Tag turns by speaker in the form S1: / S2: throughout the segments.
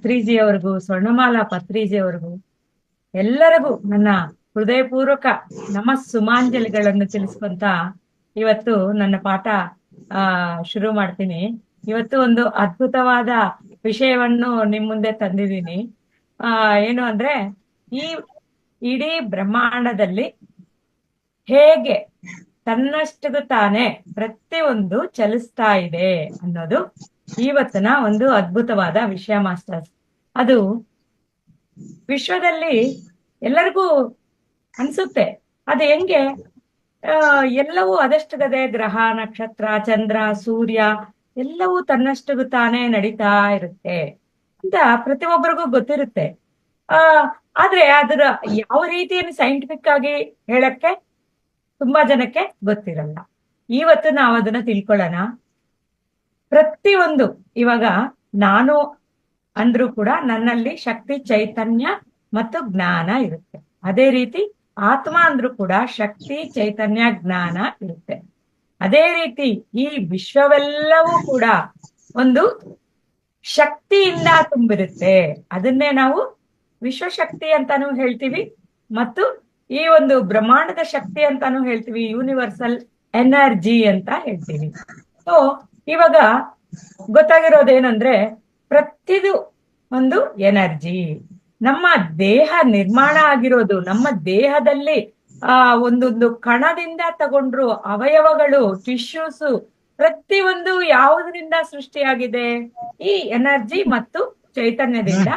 S1: ಪತ್ರಿಜಿಯವರಿಗೂ, ಸ್ವರ್ಣಮಾಲಾ ಪತ್ರಿಜಿಯವರಿಗೂ ಎಲ್ಲರಿಗೂ ನನ್ನ ಹೃದಯಪೂರ್ವಕ ಸುಮಾಂಜಲಿಗಳನ್ನು ತಿಳಿಸ್ಕೊಂತ ಇವತ್ತು ನನ್ನ ಪಾಠ ಶುರು ಮಾಡ್ತೀನಿ. ಇವತ್ತು ಒಂದು ಅದ್ಭುತವಾದ ವಿಷಯವನ್ನು ನಿಮ್ ಮುಂದೆ ತಂದಿದ್ದೀನಿ. ಏನು ಅಂದ್ರೆ, ಈ ಇಡೀ ಬ್ರಹ್ಮಾಂಡದಲ್ಲಿ ಹೇಗೆ ತನ್ನಷ್ಟದು ತಾನೇ ಪ್ರತಿಯೊಂದು ಚಲಿಸ್ತಾ ಇದೆ ಅನ್ನೋದು ಇವತ್ತಿನ ಒಂದು ಅದ್ಭುತವಾದ ವಿಷಯ ಮಾಸ್ಟರ್ಸ್. ಅದು ವಿಶ್ವದಲ್ಲಿ ಎಲ್ಲರಿಗೂ ಅನ್ಸುತ್ತೆ, ಅದು ಹೆಂಗೆ ಎಲ್ಲವೂ ಅದಷ್ಟಗದೆ, ಗ್ರಹ, ನಕ್ಷತ್ರ, ಚಂದ್ರ, ಸೂರ್ಯ ಎಲ್ಲವೂ ತನ್ನಷ್ಟಗೂ ತಾನೇ ನಡೀತಾ ಇರುತ್ತೆ ಅಂತ ಪ್ರತಿಯೊಬ್ಬರಿಗೂ ಗೊತ್ತಿರುತ್ತೆ. ಆದ್ರೆ ಅದರ ಯಾವ ರೀತಿಯನ್ನು ಸೈಂಟಿಫಿಕ್ ಆಗಿ ಹೇಳಕ್ಕೆ ತುಂಬಾ ಜನಕ್ಕೆ ಗೊತ್ತಿರಲ್ಲ. ಇವತ್ತು ನಾವು ಅದನ್ನ ತಿಳ್ಕೊಳ್ಳೋಣ. ಪ್ರತಿಯೊಂದು, ಇವಾಗ ನಾನು ಅಂದ್ರೂ ಕೂಡ ನನ್ನಲ್ಲಿ ಶಕ್ತಿ, ಚೈತನ್ಯ ಮತ್ತು ಜ್ಞಾನ ಇರುತ್ತೆ. ಅದೇ ರೀತಿ ಆತ್ಮ ಅಂದ್ರೂ ಕೂಡ ಶಕ್ತಿ, ಚೈತನ್ಯ, ಜ್ಞಾನ ಇರುತ್ತೆ. ಅದೇ ರೀತಿ ಈ ವಿಶ್ವವೆಲ್ಲವೂ ಕೂಡ ಒಂದು ಶಕ್ತಿಯಿಂದ ತುಂಬಿರುತ್ತೆ. ಅದನ್ನೇ ನಾವು ವಿಶ್ವಶಕ್ತಿ ಅಂತಾನು ಹೇಳ್ತೀವಿ, ಮತ್ತು ಈ ಒಂದು ಬ್ರಹ್ಮಾಂಡದ ಶಕ್ತಿ ಅಂತಾನು ಹೇಳ್ತೀವಿ, ಯೂನಿವರ್ಸಲ್ ಎನರ್ಜಿ ಅಂತ ಹೇಳ್ತೀವಿ. ಸೊ ಇವಾಗ ಗೊತ್ತಾಗಿರೋದೇನಂದ್ರೆ, ಪ್ರತಿದು ಒಂದು ಎನರ್ಜಿ. ನಮ್ಮ ದೇಹ ನಿರ್ಮಾಣ ಆಗಿರೋದು, ನಮ್ಮ ದೇಹದಲ್ಲಿ ಒಂದೊಂದು ಕಣದಿಂದ ತಗೊಂಡ್ರು ಅವಯವಗಳು, ಟಿಶ್ಯೂಸ್, ಪ್ರತಿಯೊಂದು ಯಾವುದರಿಂದ ಸೃಷ್ಟಿಯಾಗಿದೆ? ಈ ಎನರ್ಜಿ ಮತ್ತು ಚೈತನ್ಯದಿಂದ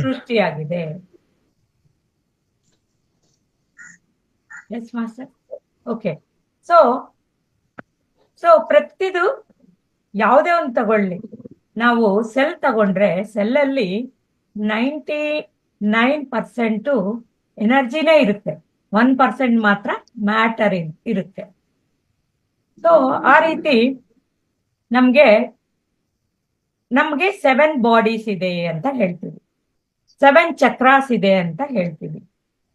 S1: ಸೃಷ್ಟಿಯಾಗಿದೆ. S master. ಓಕೆ. ಸೊ ಪ್ರತಿದು ಯಾವುದೇ ಒಂದು ತಗೊಳ್ಳಿ, ನಾವು ಸೆಲ್ ತಗೊಂಡ್ರೆ ಸೆಲ್ಲಲ್ಲಿ 99% ಎನರ್ಜಿನೇ ಇರುತ್ತೆ, 1% ಮಾತ್ರ ಮ್ಯಾಟರ್ ಇರುತ್ತೆ. ಸೊ ಆ ರೀತಿ ನಮ್ಗೆ 7 ಬಾಡೀಸ್ ಇದೆ ಅಂತ ಹೇಳ್ತೀವಿ, 7 ಚಕ್ರಾಸ್ ಇದೆ ಅಂತ ಹೇಳ್ತೀವಿ.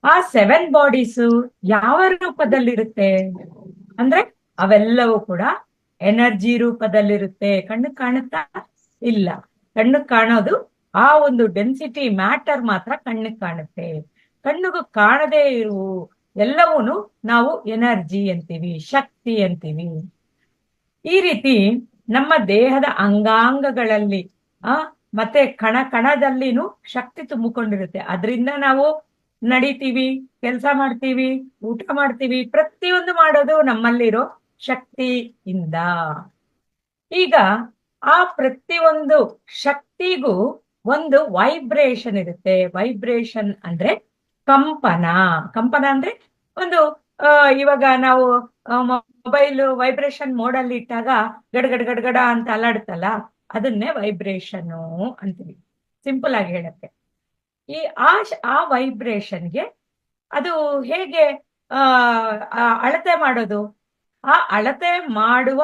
S1: ಆ 7 ಬಾಡೀಸು ಯಾವ ರೂಪದಲ್ಲಿರುತ್ತೆ ಅಂದ್ರೆ, ಅವೆಲ್ಲವೂ ಕೂಡ ಎನರ್ಜಿ ರೂಪದಲ್ಲಿರುತ್ತೆ. ಕಣ್ಣು ಕಾಣುತ್ತಾ? ಇಲ್ಲ. ಕಣ್ಣು ಕಾಣೋದು ಆ ಒಂದು ಡೆನ್ಸಿಟಿ ಮ್ಯಾಟರ್ ಮಾತ್ರ ಕಣ್ಣಿಗೆ ಕಾಣುತ್ತೆ. ಕಣ್ಣಿಗೂ ಕಾಣದೇ ಇರುವ ಎಲ್ಲವೂ ನಾವು ಎನರ್ಜಿ ಅಂತೀವಿ, ಶಕ್ತಿ ಅಂತೀವಿ. ಈ ರೀತಿ ನಮ್ಮ ದೇಹದ ಅಂಗಾಂಗಗಳಲ್ಲಿ ಮತ್ತೆ ಕಣದಲ್ಲಿನೂ ಶಕ್ತಿ ತುಂಬಿಕೊಂಡಿರುತ್ತೆ. ಅದರಿಂದ ನಾವು ನಡಿತೀವಿ, ಕೆಲಸ ಮಾಡ್ತೀವಿ, ಊಟ ಮಾಡ್ತೀವಿ, ಪ್ರತಿಯೊಂದು ಮಾಡೋದು ನಮ್ಮಲ್ಲಿರೋ ಶಕ್ತಿಯಿಂದ. ಈಗ ಆ ಪ್ರತಿಯೊಂದು ಶಕ್ತಿಗೂ ಒಂದು ವೈಬ್ರೇಷನ್ ಇರುತ್ತೆ. ವೈಬ್ರೇಷನ್ ಅಂದ್ರೆ ಕಂಪನ. ಅಂದ್ರೆ ಒಂದು ಇವಾಗ ನಾವು ಮೊಬೈಲ್ ವೈಬ್ರೇಷನ್ ಮೋಡಲ್ಲಿ ಇಟ್ಟಾಗ ಗಡಗಡ ಗಡಗಡ ಅಂತ ಅಲ್ಲಾಡುತ್ತಲ್ಲ, ಅದನ್ನೇ ವೈಬ್ರೇಷನ್ ಅಂತೀವಿ, ಸಿಂಪಲ್ ಆಗಿ ಹೇಳಕ್ಕೆ. ಈ ಆ ವೈಬ್ರೇಷನ್ಗೆ ಅದು ಹೇಗೆ ಅಳತೆ ಮಾಡೋದು? ಆ ಅಳತೆ ಮಾಡುವ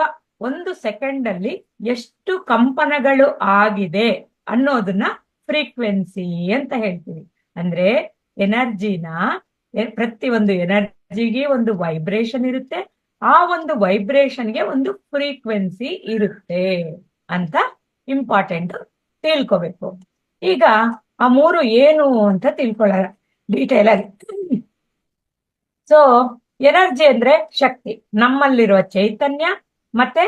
S1: 1 ಸೆಕೆಂಡ್ ಅಲ್ಲಿ ಎಷ್ಟು ಕಂಪನಗಳು ಆಗಿದೆ ಅನ್ನೋದನ್ನ ಫ್ರೀಕ್ವೆನ್ಸಿ ಅಂತ ಹೇಳ್ತೀವಿ. ಅಂದ್ರೆ ಎನರ್ಜಿನ, ಪ್ರತಿಯೊಂದು ಎನರ್ಜಿಗೆ ಒಂದು ವೈಬ್ರೇಷನ್ ಇರುತ್ತೆ, ಆ ಒಂದು ವೈಬ್ರೇಷನ್ಗೆ ಒಂದು ಫ್ರೀಕ್ವೆನ್ಸಿ ಇರುತ್ತೆ ಅಂತ ಇಂಪಾರ್ಟೆಂಟ್ ತಿಳ್ಕೋಬೇಕು. ಈಗ ಆ 3 ಏನು ಅಂತ ತಿಳ್ಕೊಳ್ಳೋಣ ಡೀಟೇಲ್ ಆಗಿ. ಸೊ ಎನರ್ಜಿ ಅಂದ್ರೆ ಶಕ್ತಿ, ನಮ್ಮಲ್ಲಿರುವ ಚೈತನ್ಯ, ಮತ್ತೆ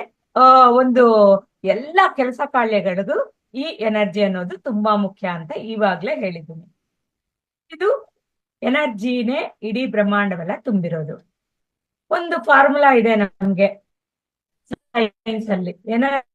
S1: ಒಂದು ಎಲ್ಲ ಕೆಲಸ ಕಾರ್ಯಗಳಿಗೂ ಈ ಎನರ್ಜಿ ಅನ್ನೋದು ತುಂಬಾ ಮುಖ್ಯ ಅಂತ ಇವಾಗ್ಲೇ ಹೇಳಿದ್ದೀನಿ. ಇದು ಎನರ್ಜಿನೇ ಇಡೀ ಬ್ರಹ್ಮಾಂಡವೆಲ್ಲ ತುಂಬಿರೋದು. ಒಂದು ಫಾರ್ಮುಲಾ ಇದೆ ನಮ್ಗೆ ಸೈನ್ಸ್ ಅಲ್ಲಿ, ಎನರ್ಜಿ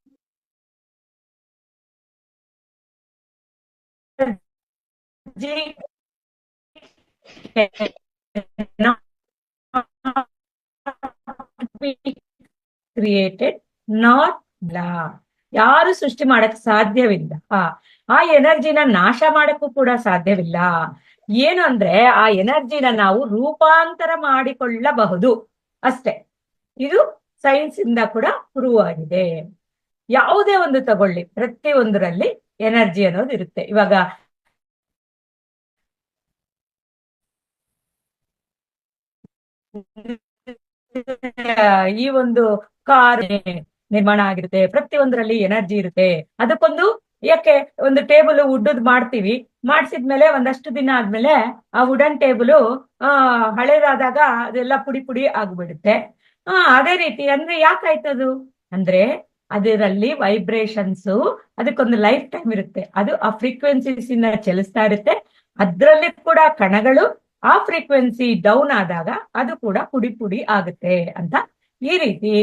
S1: ಕ್ರಿಯೇಟೆಡ್, ನಾಟ್ ಬ್ಲಾ. ಯಾರು ಸೃಷ್ಟಿ ಮಾಡಕ್ ಸಾಧ್ಯವಿಲ್ಲ. ಆ ಎನರ್ಜಿನ ನಾಶ ಮಾಡಕ್ಕೂ ಕೂಡ ಸಾಧ್ಯವಿಲ್ಲ. ಏನು ಅಂದ್ರೆ, ಆ ಎನರ್ಜಿನ ನಾವು ರೂಪಾಂತರ ಮಾಡಿಕೊಳ್ಳಬಹುದು ಅಷ್ಟೇ. ಇದು ಸೈನ್ಸ್ ಇಂದ ಕೂಡ ಪ್ರೂವ್ ಆಗಿದೆ. ಯಾವುದೇ ಒಂದು ತಗೊಳ್ಳಿ, ಪ್ರತಿಯೊಂದರಲ್ಲಿ ಎನರ್ಜಿ ಅನ್ನೋದು ಇರುತ್ತೆ. ಇವಾಗ ಈ ಒಂದು ಕಾರ್ ನಿರ್ಮಾಣ ಆಗಿರುತ್ತೆ, ಪ್ರತಿಯೊಂದರಲ್ಲಿ ಎನರ್ಜಿ ಇರುತ್ತೆ. ಅದಕ್ಕೊಂದು ಯಾಕೆ ಒಂದು ಟೇಬಲ್ ವುಡ್ಡದ್ ಮಾಡ್ತೀವಿ, ಮಾಡಿಸಿದ್ಮೇಲೆ ಒಂದಷ್ಟು ದಿನ ಆದ್ಮೇಲೆ ಆ ವುಡನ್ ಟೇಬಲ್ ಹಳೇದಾದಾಗ ಅದೆಲ್ಲ ಪುಡಿ ಪುಡಿ ಆಗ್ಬಿಡುತ್ತೆ. ಅದೇ ರೀತಿ ಅಂದ್ರೆ ಯಾಕಾಯ್ತದು ಅಂದ್ರೆ ಅದರಲ್ಲಿ ವೈಬ್ರೇಷನ್ಸ್, ಅದಕ್ಕೊಂದು ಲೈಫ್ ಟೈಮ್ ಇರುತ್ತೆ. ಅದು ಆ ಫ್ರೀಕ್ವೆನ್ಸೀಸ್ ಇಂದ ಚಲಿಸ್ತಾ ಇರುತ್ತೆ. ಅದ್ರಲ್ಲಿ ಕೂಡ ಕಣಗಳು ಆ ಫ್ರೀಕ್ವೆನ್ಸಿ ಡೌನ್ ಆದಾಗ ಅದು ಕೂಡ ಪುಡಿ ಪುಡಿ ಆಗುತ್ತೆ ಅಂತ. ಈ ರೀತಿ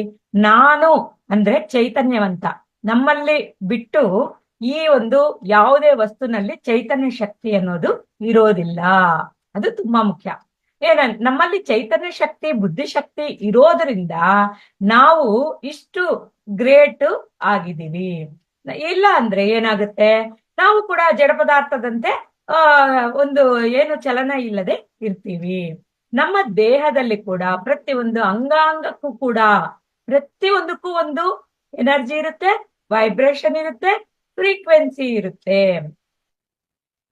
S1: ನಾನು ಅಂದ್ರೆ ಚೈತನ್ಯವಂತ, ನಮ್ಮಲ್ಲಿ ಬಿಟ್ಟು ಈ ಒಂದು ಯಾವುದೇ ವಸ್ತುನಲ್ಲಿ ಚೈತನ್ಯ ಶಕ್ತಿ ಅನ್ನೋದು ಇರೋದಿಲ್ಲ. ಅದು ತುಂಬಾ ಮುಖ್ಯ. ನಮ್ಮಲ್ಲಿ ಚೈತನ್ಯ ಶಕ್ತಿ, ಬುದ್ಧಿಶಕ್ತಿ ಇರೋದ್ರಿಂದ ನಾವು ಇಷ್ಟು ಗ್ರೇಟ್ ಆಗಿದ್ದೀವಿ. ಇಲ್ಲ ಅಂದ್ರೆ ಏನಾಗುತ್ತೆ, ನಾವು ಕೂಡ ಜಡ ಪದಾರ್ಥದಂತೆ ಒಂದು ಏನು ಚಲನ ಇಲ್ಲದೆ ಇರ್ತೀವಿ. ನಮ್ಮ ದೇಹದಲ್ಲಿ ಕೂಡ ಪ್ರತಿಯೊಂದು ಅಂಗಾಂಗಕ್ಕೂ ಕೂಡ ಪ್ರತಿಯೊಂದಕ್ಕೂ ಒಂದು ಎನರ್ಜಿ ಇರುತ್ತೆ, ವೈಬ್ರೇಷನ್ ಇರುತ್ತೆ, ಫ್ರೀಕ್ವೆನ್ಸಿ ಇರುತ್ತೆ.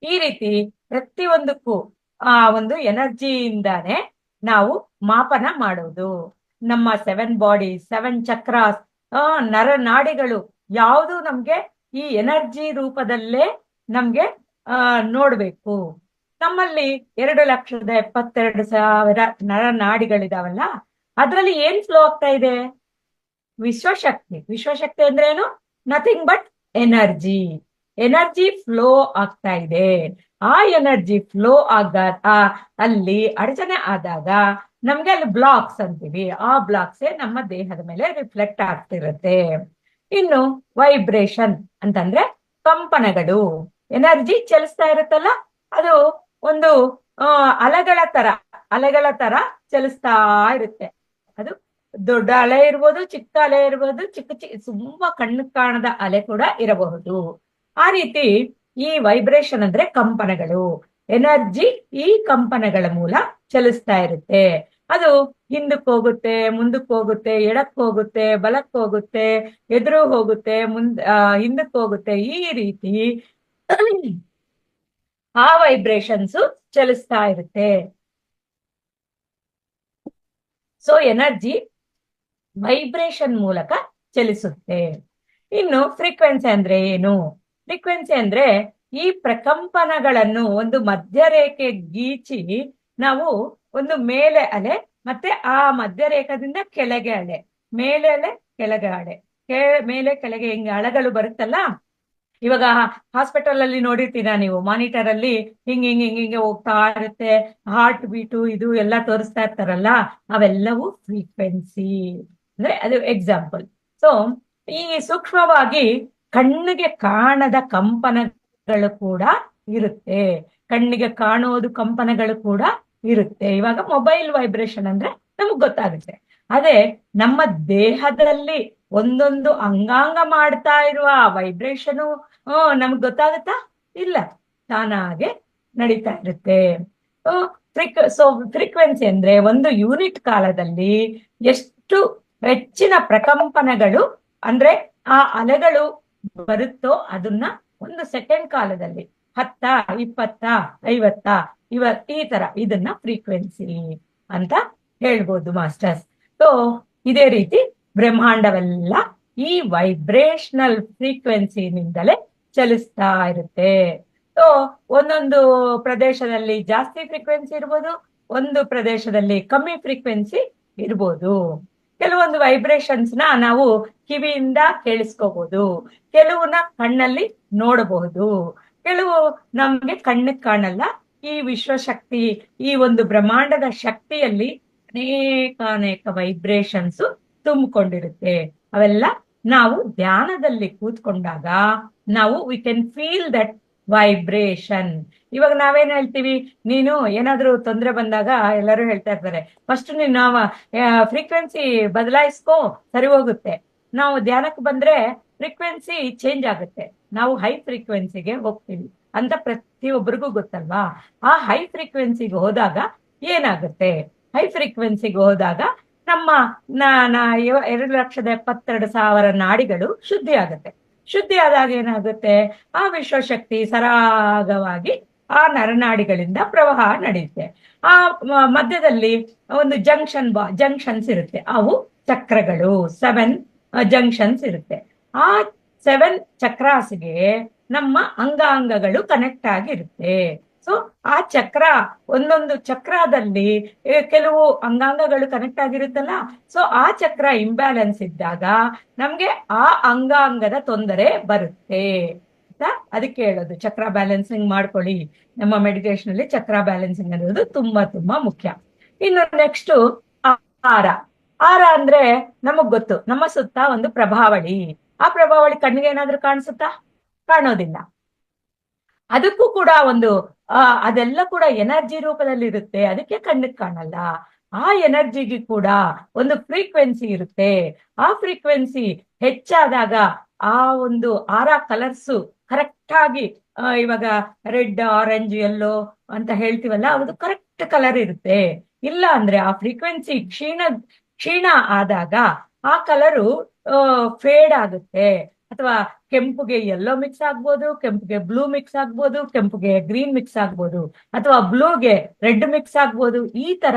S1: ಈ ರೀತಿ ಪ್ರತಿಯೊಂದಕ್ಕೂ ಆ ಒಂದು ಎನರ್ಜಿಯಿಂದಾನೆ ನಾವು ಮಾಪನ ಮಾಡೋದು. ನಮ್ಮ 7 ಬಾಡಿ, 7 ಚಕ್ರಾಸ್, ನರನಾಡಿಗಳು ಯಾವುದು ನಮ್ಗೆ ಈ ಎನರ್ಜಿ ರೂಪದಲ್ಲೇ ನಮ್ಗೆ ನೋಡ್ಬೇಕು. ನಮ್ಮಲ್ಲಿ 2,72,000 ನರನಾಡಿಗಳಿದಾವಲ್ಲ, ಅದ್ರಲ್ಲಿ ಏನ್ ಫ್ಲೋ ಆಗ್ತಾ ಇದೆ? ವಿಶ್ವಶಕ್ತಿ. ವಿಶ್ವಶಕ್ತಿ ಅಂದ್ರೆ ಏನು? Nothing but energy. Energy flow ಆಗ್ತಾ ಇದೆ. ಆ ಎನರ್ಜಿ ಫ್ಲೋ ಅಲ್ಲಿ ಅಡಚಣೆ ಆದಾಗ ನಮ್ಗೆ ಅಲ್ಲಿ ಬ್ಲಾಕ್ಸ್ ಅಂತೀವಿ. ಆ ಬ್ಲಾಕ್ಸೇ ನಮ್ಮ ದೇಹದ ಮೇಲೆ ರಿಫ್ಲೆಕ್ಟ್ ಆಗ್ತಿರುತ್ತೆ. ಇನ್ನು ವೈಬ್ರೇಷನ್ ಅಂತಂದ್ರೆ ಕಂಪನಗಳು. ಎನರ್ಜಿ ಚಲಿಸ್ತಾ ಇರುತ್ತಲ್ಲ, ಅದು ಒಂದು ಅಲೆಗಳ ತರ ಚಲಿಸ್ತಾ ಇರುತ್ತೆ. ಅದು ದೊಡ್ಡ ಅಲೆ ಇರ್ಬೋದು, ಚಿಕ್ಕ ಅಲೆ ಇರ್ಬೋದು, ತುಂಬಾ ಕಣ್ಣು ಕಾಣದ ಅಲೆ ಕೂಡ ಇರಬಹುದು. ಆ ರೀತಿ ಈ ವೈಬ್ರೇಷನ್ ಅಂದ್ರೆ ಕಂಪನಗಳು. ಎನರ್ಜಿ ಈ ಕಂಪನಗಳ ಮೂಲ ಚಲಿಸ್ತಾ ಇರುತ್ತೆ. ಅದು ಹಿಂದಕ್ಕೆ ಹೋಗುತ್ತೆ, ಮುಂದಕ್ಕೆ ಹೋಗುತ್ತೆ, ಎಡಕ್ಕೆ ಹೋಗುತ್ತೆ, ಬಲಕ್ಕೆ ಹೋಗುತ್ತೆ, ಎದುರು ಹೋಗುತ್ತೆ, ಹಿಂದಕ್ಕೆ ಹೋಗುತ್ತೆ. ಈ ರೀತಿ ಆ ವೈಬ್ರೇಷನ್ಸ್ ಚಲಿಸ್ತಾ ಇರುತ್ತೆ. ಸೊ ಎನರ್ಜಿ ವೈಬ್ರೇಷನ್ ಮೂಲಕ ಚಲಿಸುತ್ತೆ. ಇನ್ನು ಫ್ರೀಕ್ವೆನ್ಸಿ ಅಂದ್ರೆ ಏನು? ಫ್ರೀಕ್ವೆನ್ಸಿ ಅಂದ್ರೆ ಈ ಪ್ರಕಂಪನಗಳನ್ನು ಒಂದು ಮಧ್ಯರೇಖೆ ಗೀಚಿ ನಾವು ಒಂದು ಮೇಲೆ ಅಲೆ ಮತ್ತೆ ಆ ಮಧ್ಯರೇಖದಿಂದ ಕೆಳಗೆ ಅಲೆ, ಮೇಲೆ ಅಲೆ ಕೆಳಗೆ ಅಲೆ, ಮೇಲೆ ಕೆಳಗೆ ಹಿಂಗೆ ಅಲೆಗಳು ಬರುತ್ತಲ್ಲ. ಇವಾಗ ಹಾಸ್ಪಿಟಲ್ ಅಲ್ಲಿ ನೋಡಿರ್ತೀರಾ ನೀವು, ಮಾನಿಟರ್ ಅಲ್ಲಿ ಹಿಂಗ್ ಹಿಂಗ್ ಹಿಂಗ್ ಹಿಂಗೆ ಹೋಗ್ತಾ ಇರುತ್ತೆ, ಹಾರ್ಟ್ ಬೀಟು ಇದು ಎಲ್ಲ ತೋರಿಸ್ತಾ ಇರ್ತಾರಲ್ಲ, ಅವೆಲ್ಲವೂ ಫ್ರೀಕ್ವೆನ್ಸಿ. ಅಂದ್ರೆ ಅದು ಎಕ್ಸಾಂಪಲ್. ಸೊ ಈ ಸೂಕ್ಷ್ಮವಾಗಿ ಕಣ್ಣಿಗೆ ಕಾಣದ ಕಂಪನಗಳು ಕೂಡ ಇರುತ್ತೆ. ಕಣ್ಣಿಗೆ ಕಾಣೋದು ಕಂಪನಗಳು ಕೂಡ ಇರುತ್ತೆ. ಇವಾಗ ಮೊಬೈಲ್ ವೈಬ್ರೇಷನ್ ಅಂದ್ರೆ ನಮಗ್ ಗೊತ್ತಾಗುತ್ತೆ. ಅದೇ ನಮ್ಮ ದೇಹದಲ್ಲಿ ಒಂದೊಂದು ಅಂಗಾಂಗ ಮಾಡ್ತಾ ಇರುವ ವೈಬ್ರೇಷನು ನಮ್ಗ್ ಗೊತ್ತಾಗುತ್ತಾ? ಇಲ್ಲ, ತಾನಾಗೆ ನಡೀತಾ ಇರುತ್ತೆ. ಫ್ರೀಕ್ವೆನ್ಸಿ ಅಂದ್ರೆ ಒಂದು ಯೂನಿಟ್ ಕಾಲದಲ್ಲಿ ಎಷ್ಟು ಹೆಚ್ಚಿನ ಪ್ರಕಂಪನಗಳು ಅಂದ್ರೆ ಆ ಅಲೆಗಳು ಬರುತ್ತೋ ಅದನ್ನ ಒಂದು ಸೆಕೆಂಡ್ ಕಾಲದಲ್ಲಿ 10, 20, 50 ಈ ತರ ಇದನ್ನ ಫ್ರೀಕ್ವೆನ್ಸಿ ಅಂತ ಹೇಳ್ಬೋದು ಮಾಸ್ಟರ್ಸ್. ಸೊ ಇದೇ ರೀತಿ ಬ್ರಹ್ಮಾಂಡವೆಲ್ಲ ಈ ವೈಬ್ರೇಷನಲ್ ಫ್ರೀಕ್ವೆನ್ಸಿನಿಂದಲೇ ಚಲಿಸ್ತಾ ಇರುತ್ತೆ. ಸೊ ಒಂದೊಂದು ಪ್ರದೇಶದಲ್ಲಿ ಜಾಸ್ತಿ ಫ್ರೀಕ್ವೆನ್ಸಿ ಇರ್ಬೋದು, ಒಂದು ಪ್ರದೇಶದಲ್ಲಿ ಕಮ್ಮಿ ಫ್ರೀಕ್ವೆನ್ಸಿ ಇರ್ಬೋದು. ಕೆಲವೊಂದು ವೈಬ್ರೇಷನ್ಸ್ ನಾವು ಕಿವಿಯಿಂದ ಕೇಳಿಸ್ಕೋಬಹುದು, ಕೆಲವನ್ನ ಕಣ್ಣಲ್ಲಿ ನೋಡಬಹುದು, ಕೆಲವು ನಮ್ಗೆ ಕಣ್ಣಿಗೆ ಕಾಣಲ್ಲ. ಈ ವಿಶ್ವಶಕ್ತಿ, ಈ ಒಂದು ಬ್ರಹ್ಮಾಂಡದ ಶಕ್ತಿಯಲ್ಲಿ ಅನೇಕ ವೈಬ್ರೇಷನ್ಸ್ ತುಂಬಿಕೊಂಡಿರುತ್ತೆ. ಅವೆಲ್ಲ ನಾವು ಧ್ಯಾನದಲ್ಲಿ ಕೂತ್ಕೊಂಡಾಗ ನಾವು we can feel that vibration. ಇವಾಗ ನಾವೇನ್ ಹೇಳ್ತೀವಿ, ನೀನು ಏನಾದ್ರೂ ತೊಂದರೆ ಬಂದಾಗ ಎಲ್ಲರೂ ಹೇಳ್ತಾ ಇರ್ತಾರೆ, ಫಸ್ಟ್ ನೀನು ಫ್ರೀಕ್ವೆನ್ಸಿ ಬದಲಾಯಿಸ್ಕೋ, ಸರಿ ಹೋಗುತ್ತೆ. ನಾವು ಧ್ಯಾನಕ್ಕೆ ಬಂದ್ರೆ ಫ್ರೀಕ್ವೆನ್ಸಿ ಚೇಂಜ್ ಆಗುತ್ತೆ, ನಾವು ಹೈ ಫ್ರೀಕ್ವೆನ್ಸಿಗೆ ಹೋಗ್ತೀವಿ ಅಂತ ಪ್ರತಿಯೊಬ್ಬರಿಗೂ ಗೊತ್ತಲ್ವಾ. ಆ ಹೈ ಫ್ರೀಕ್ವೆನ್ಸಿಗೆ ಹೋದಾಗ ಏನಾಗುತ್ತೆ? ಹೈ ಫ್ರೀಕ್ವೆನ್ಸಿಗೆ ಹೋದಾಗ ನಮ್ಮ 2,72,000 ನಾಡಿಗಳು ಶುದ್ಧಿ ಆಗುತ್ತೆ. ಶುದ್ಧಿ ಆದಾಗ ಏನಾಗುತ್ತೆ? ಆ ವಿಶ್ವಶಕ್ತಿ ಸರಾಗವಾಗಿ ಆ ನರನಾಡಿಗಳಿಂದ ಪ್ರವಾಹ ನಡೆಯುತ್ತೆ. ಆ ಮಧ್ಯದಲ್ಲಿ ಒಂದು ಜಂಕ್ಷನ್ಸ್ ಇರುತ್ತೆ, ಅವು ಚಕ್ರಗಳು, 7 ಜಂಕ್ಷನ್ಸ್ ಇರುತ್ತೆ. ಆ 7 ಚಕ್ರಾಸ್ಗೆ ನಮ್ಮ ಅಂಗಾಂಗಗಳು ಕನೆಕ್ಟ್ ಆಗಿರುತ್ತೆ. ಸೊ ಆ ಚಕ್ರ, ಒಂದೊಂದು ಚಕ್ರದಲ್ಲಿ ಕೆಲವು ಅಂಗಾಂಗಗಳು ಕನೆಕ್ಟ್ ಆಗಿರುತ್ತಲ್ಲ, ಸೊ ಆ ಚಕ್ರ ಇಂಬ್ಯಾಲೆನ್ಸ್ ಇದ್ದಾಗ ನಮ್ಗೆ ಆ ಅಂಗಾಂಗದ ತೊಂದರೆ ಬರುತ್ತೆ ಅಂತ ಅದಕ್ಕೆ ಹೇಳೋದು. ಚಕ್ರ ಬ್ಯಾಲೆನ್ಸಿಂಗ್ ಮಾಡ್ಕೊಳ್ಳಿ. ನಮ್ಮ ಮೆಡಿಟೇಷನ್ ಅಲ್ಲಿ ಚಕ್ರ ಬ್ಯಾಲೆನ್ಸಿಂಗ್ ಅನ್ನೋದು ತುಂಬಾ ತುಂಬಾ ಮುಖ್ಯ. ಇನ್ನು ನೆಕ್ಸ್ಟ್ ಆಹಾರ. ಆಹಾರ ಅಂದ್ರೆ ನಮಗ್ ಗೊತ್ತು, ನಮ್ಮ ಸುತ್ತ ಒಂದು ಪ್ರಭಾವಳಿ. ಆ ಪ್ರಭಾವಳಿ ಕಣ್ಣಿಗೆ ಏನಾದ್ರೂ ಕಾಣಿಸುತ್ತಾ? ಕಾಣೋದಿಲ್ಲ. ಅದಕ್ಕೂ ಕೂಡ ಒಂದು ಅದೆಲ್ಲ ಕೂಡ ಎನರ್ಜಿ ರೂಪದಲ್ಲಿ ಇರುತ್ತೆ, ಅದಕ್ಕೆ ಕಣ್ಣಿಗೆ ಕಾಣಲ್ಲ. ಆ ಎನರ್ಜಿಗೆ ಕೂಡ ಒಂದು ಫ್ರೀಕ್ವೆನ್ಸಿ ಇರುತ್ತೆ. ಆ ಫ್ರೀಕ್ವೆನ್ಸಿ ಹೆಚ್ಚಾದಾಗ ಆ ಒಂದು ಆರಾ ಕಲರ್ಸ್ ಕರೆಕ್ಟ್ ಆಗಿ, ಇವಾಗ ರೆಡ್, ಆರೆಂಜ್, ಯೆಲ್ಲೋ ಅಂತ ಹೇಳ್ತೀವಲ್ಲ, ಅದು ಕರೆಕ್ಟ್ ಕಲರ್ ಇರುತ್ತೆ. ಇಲ್ಲ ಅಂದ್ರೆ ಆ ಫ್ರೀಕ್ವೆನ್ಸಿ ಕ್ಷೀಣ ಆದಾಗ ಆ ಕಲರು ಫೇಡ್ ಆಗುತ್ತೆ. ಅಥವಾ ಕೆಂಪುಗೆ ಯೆಲ್ಲೋ ಮಿಕ್ಸ್ ಆಗ್ಬೋದು, ಕೆಂಪುಗೆ ಬ್ಲೂ ಮಿಕ್ಸ್ ಆಗ್ಬೋದು, ಕೆಂಪುಗೆ ಗ್ರೀನ್ ಮಿಕ್ಸ್ ಆಗ್ಬೋದು, ಅಥವಾ ಬ್ಲೂಗೆ ರೆಡ್ ಮಿಕ್ಸ್ ಆಗ್ಬೋದು. ಈ ತರ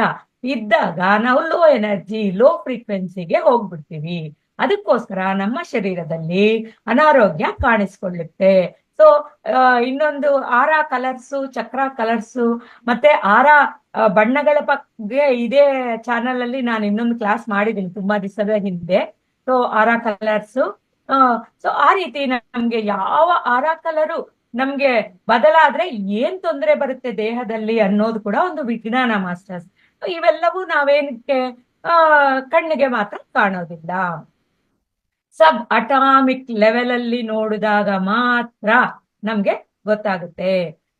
S1: ಇದ್ದಾಗ ನಾವು ಲೋ ಎನರ್ಜಿ, ಲೋ ಫ್ರೀಕ್ವೆನ್ಸಿಗೆ ಹೋಗ್ಬಿಡ್ತೀವಿ. ಅದಕ್ಕೋಸ್ಕರ ನಮ್ಮ ಶರೀರದಲ್ಲಿ ಅನಾರೋಗ್ಯ ಕಾಣಿಸ್ಕೊಳ್ಳುತ್ತೆ. ಸೊ ಇನ್ನೊಂದು ಆರಾ ಕಲರ್ಸು, ಚಕ್ರ ಕಲರ್ಸು, ಮತ್ತೆ ಆರಾ ಬಣ್ಣಗಳ ಬಗ್ಗೆ ಇದೇ ಚಾನಲ್ ಅಲ್ಲಿ ನಾನು ಇನ್ನೊಂದು ಕ್ಲಾಸ್ ಮಾಡಿದ್ದೀನಿ ತುಂಬಾ ದಿವಸದ ಹಿಂದೆ. ಸೊ ಆರಾ ಕಲರ್ಸು, ಸೊ ಆ ರೀತಿ ನಮ್ಗೆ ಯಾವ ಆರಾ ಕಲರು ನಮ್ಗೆ ಬದಲಾದ್ರೆ ಏನ್ ತೊಂದರೆ ಬರುತ್ತೆ ದೇಹದಲ್ಲಿ ಅನ್ನೋದು ಕೂಡ ಒಂದು ವಿಜ್ಞಾನ ಮಾಸ್ಟರ್ಸ್. ಇವೆಲ್ಲವೂ ನಾವೇನಕ್ಕೆ ಕಣ್ಣಿಗೆ ಮಾತ್ರ ಕಾಣೋದಿಲ್ಲ. ಸಬ್ ಅಟಾಮಿಕ್ ಲೆವೆಲ್ ಅಲ್ಲಿ ನೋಡಿದಾಗ ಮಾತ್ರ ನಮ್ಗೆ ಗೊತ್ತಾಗುತ್ತೆ.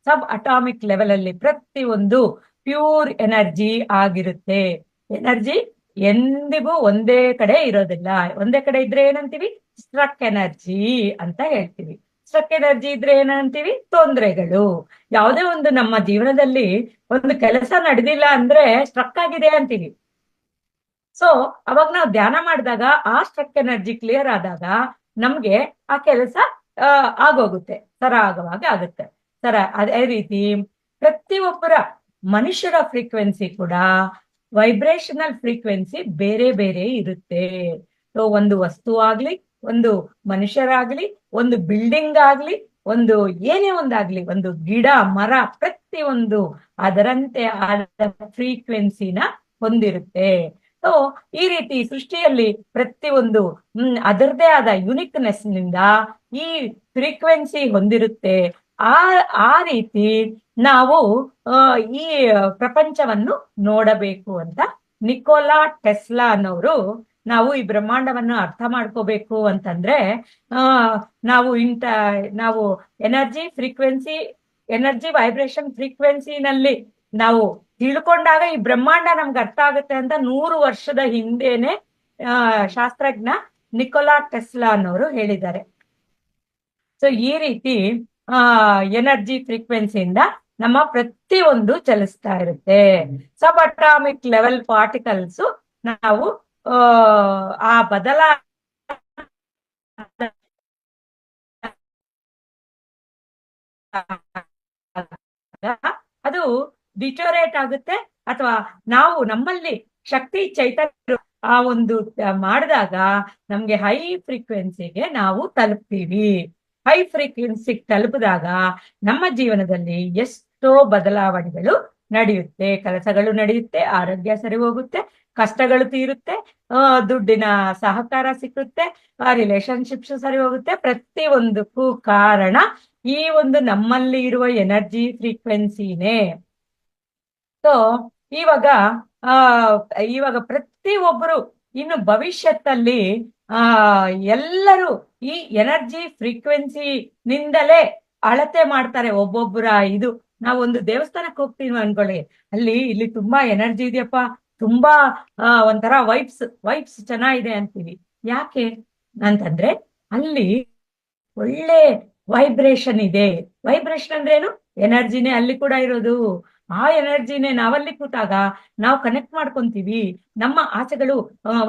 S1: ಸಬ್ ಅಟಾಮಿಕ್ ಲೆವೆಲ್ ಅಲ್ಲಿ ಪ್ರತಿಯೊಂದು ಪ್ಯೂರ್ ಎನರ್ಜಿ ಆಗಿರುತ್ತೆ. ಎನರ್ಜಿ ಎಂದಿಗೂ ಒಂದೇ ಕಡೆ ಇರೋದಿಲ್ಲ. ಒಂದೇ ಕಡೆ ಇದ್ರೆ ಏನಂತೀವಿ? ಸ್ಟ್ರಕ್ ಎನರ್ಜಿ ಅಂತ ಹೇಳ್ತೀವಿ. ಸ್ಟ್ರಕ್ ಎನರ್ಜಿ ಇದ್ರೆ ಏನಂತೀವಿ? ತೊಂದರೆಗಳು. ಯಾವುದೇ ಒಂದು ನಮ್ಮ ಜೀವನದಲ್ಲಿ ಒಂದು ಕೆಲಸ ನಡೆದಿಲ್ಲ ಅಂದ್ರೆ ಸ್ಟ್ರಕ್ ಆಗಿದೆ ಅಂತೀವಿ. ಸೊ ಅವಾಗ ನಾವು ಧ್ಯಾನ ಮಾಡಿದಾಗ ಆ ಸ್ಟ್ರಕ್ ಎನರ್ಜಿ ಕ್ಲಿಯರ್ ಆದಾಗ ನಮ್ಗೆ ಆ ಕೆಲಸ ಆಗೋಗುತ್ತೆ, ಸರಾಗವಾಗಿ ಆಗುತ್ತೆ. ಅದೇ ರೀತಿ ಪ್ರತಿಯೊಬ್ಬರ ಮನುಷ್ಯರ ಫ್ರೀಕ್ವೆನ್ಸಿ ಕೂಡ ವೈಬ್ರೇಷನಲ್ ಫ್ರೀಕ್ವೆನ್ಸಿ ಬೇರೆ ಬೇರೆ ಇರುತ್ತೆ. ಸೊ ಒಂದು ವಸ್ತು ಆಗ್ಲಿ, ಒಂದು ಮನುಷ್ಯರಾಗ್ಲಿ, ಒಂದು ಬಿಲ್ಡಿಂಗ್ ಆಗ್ಲಿ, ಒಂದು ಏನೇ ಒಂದಾಗ್ಲಿ, ಒಂದು ಗಿಡ, ಮರ, ಪ್ರತಿಯೊಂದು ಅದರಂತೆ ಆದ ಫ್ರೀಕ್ವೆನ್ಸಿನ ಹೊಂದಿರುತ್ತೆ. ಸೊ ಈ ರೀತಿ ಸೃಷ್ಟಿಯಲ್ಲಿ ಪ್ರತಿಯೊಂದು ಅದರದೇ ಆದ ಯುನಿಕ್ನೆಸ್ ನಿಂದ ಈ ಫ್ರೀಕ್ವೆನ್ಸಿ ಹೊಂದಿರುತ್ತೆ. ಆ ರೀತಿ ನಾವು ಈ ಪ್ರಪಂಚವನ್ನು ನೋಡಬೇಕು ಅಂತ ನಿಕೋಲಾ ಟೆಸ್ಲಾ ಅನ್ನೋರು, ನಾವು ಈ ಬ್ರಹ್ಮಾಂಡವನ್ನು ಅರ್ಥ ಮಾಡ್ಕೋಬೇಕು ಅಂತಂದ್ರೆ ನಾವು ಎನರ್ಜಿ ಫ್ರೀಕ್ವೆನ್ಸಿ, ಎನರ್ಜಿ ವೈಬ್ರೇಷನ್ ಫ್ರೀಕ್ವೆನ್ಸಿನಲ್ಲಿ ನಾವು ತಿಳ್ಕೊಂಡಾಗ ಈ ಬ್ರಹ್ಮಾಂಡ ನಮ್ಗೆ ಅರ್ಥ ಆಗುತ್ತೆ ಅಂತ 100 ವರ್ಷದ ಹಿಂದೆನೆ ಶಾಸ್ತ್ರಜ್ಞ ನಿಕೋಲಾ ಟೆಸ್ಲಾ ಅನ್ನೋರು ಹೇಳಿದ್ದಾರೆ. ಸೊ ಈ ರೀತಿ ಎನರ್ಜಿ ಫ್ರೀಕ್ವೆನ್ಸಿಯಿಂದ ನಮ್ಮ ಪ್ರತಿಯೊಂದು ಚಲಿಸ್ತಾ ಇರುತ್ತೆ. ಸಬ್ ಅಟಾಮಿಕ್ ಲೆವೆಲ್ ಪಾರ್ಟಿಕಲ್ಸ್ ನಾವು ಆ ಅದು ಡಿಟೋರೇಟ್ ಆಗುತ್ತೆ, ಅಥವಾ ನಾವು ನಮ್ಮಲ್ಲಿ ಶಕ್ತಿ ಚೈತನ್ಯ ಆ ಒಂದು ಮಾಡಿದಾಗ ನಮ್ಗೆ ಹೈ ಫ್ರೀಕ್ವೆನ್ಸಿಗೆ ನಾವು ತಲುಪ್ತೀವಿ. ಹೈ ಫ್ರೀಕ್ವೆನ್ಸಿ ತಲುಪಿದಾಗ ನಮ್ಮ ಜೀವನದಲ್ಲಿ ಎಷ್ಟೋ ಬದಲಾವಣೆಗಳು ನಡೆಯುತ್ತೆ, ಕೆಲಸಗಳು ನಡೆಯುತ್ತೆ, ಆರೋಗ್ಯ ಸರಿ ಹೋಗುತ್ತೆ, ಕಷ್ಟಗಳು ತೀರುತ್ತೆ, ದುಡ್ಡಿನ ಸಹಕಾರ ಸಿಕ್ಕುತ್ತೆ, ರಿಲೇಶನ್ಶಿಪ್ಸ್ ಸರಿ ಹೋಗುತ್ತೆ. ಪ್ರತಿಯೊಂದಕ್ಕೂ ಕಾರಣ ಈ ಒಂದು ನಮ್ಮಲ್ಲಿ ಇರುವ ಎನರ್ಜಿ ಫ್ರೀಕ್ವೆನ್ಸಿನೇ. ಸೊ ಇವಾಗ ಪ್ರತಿಯೊಬ್ಬರು ಇನ್ನು ಭವಿಷ್ಯತ್ತಲ್ಲಿ ಎಲ್ಲರೂ ಈ ಎನರ್ಜಿ ಫ್ರೀಕ್ವೆನ್ಸಿ ನಿಂದಲೇ ಅಳತೆ ಮಾಡ್ತಾರೆ ಒಬ್ಬೊಬ್ಬರ. ಇದು ನಾವೊಂದು ದೇವಸ್ಥಾನಕ್ಕೆ ಹೋಗ್ತೀವಿ ಅನ್ಕೊಳ್ಳಿ, ಇಲ್ಲಿ ತುಂಬಾ ಎನರ್ಜಿ ಇದೆಯಪ್ಪ, ತುಂಬಾ ಒಂಥರ ವೈಬ್ಸ್ ಚೆನ್ನಾಗಿದೆ ಅಂತೀವಿ. ಯಾಕೆ ಅಂತಂದ್ರೆ ಅಲ್ಲಿ ಒಳ್ಳೆ ವೈಬ್ರೇಷನ್ ಇದೆ. ವೈಬ್ರೇಷನ್ ಅಂದ್ರೆ ಏನು? ಎನರ್ಜಿನೇ ಅಲ್ಲಿ ಕೂಡ ಇರೋದು. ಆ ಎನರ್ಜಿನೇ ನಾವಲ್ಲಿ ಕೂತಾಗ ನಾವು ಕನೆಕ್ಟ್ ಮಾಡ್ಕೊಂತೀವಿ. ನಮ್ಮ ಆಸೆಗಳು,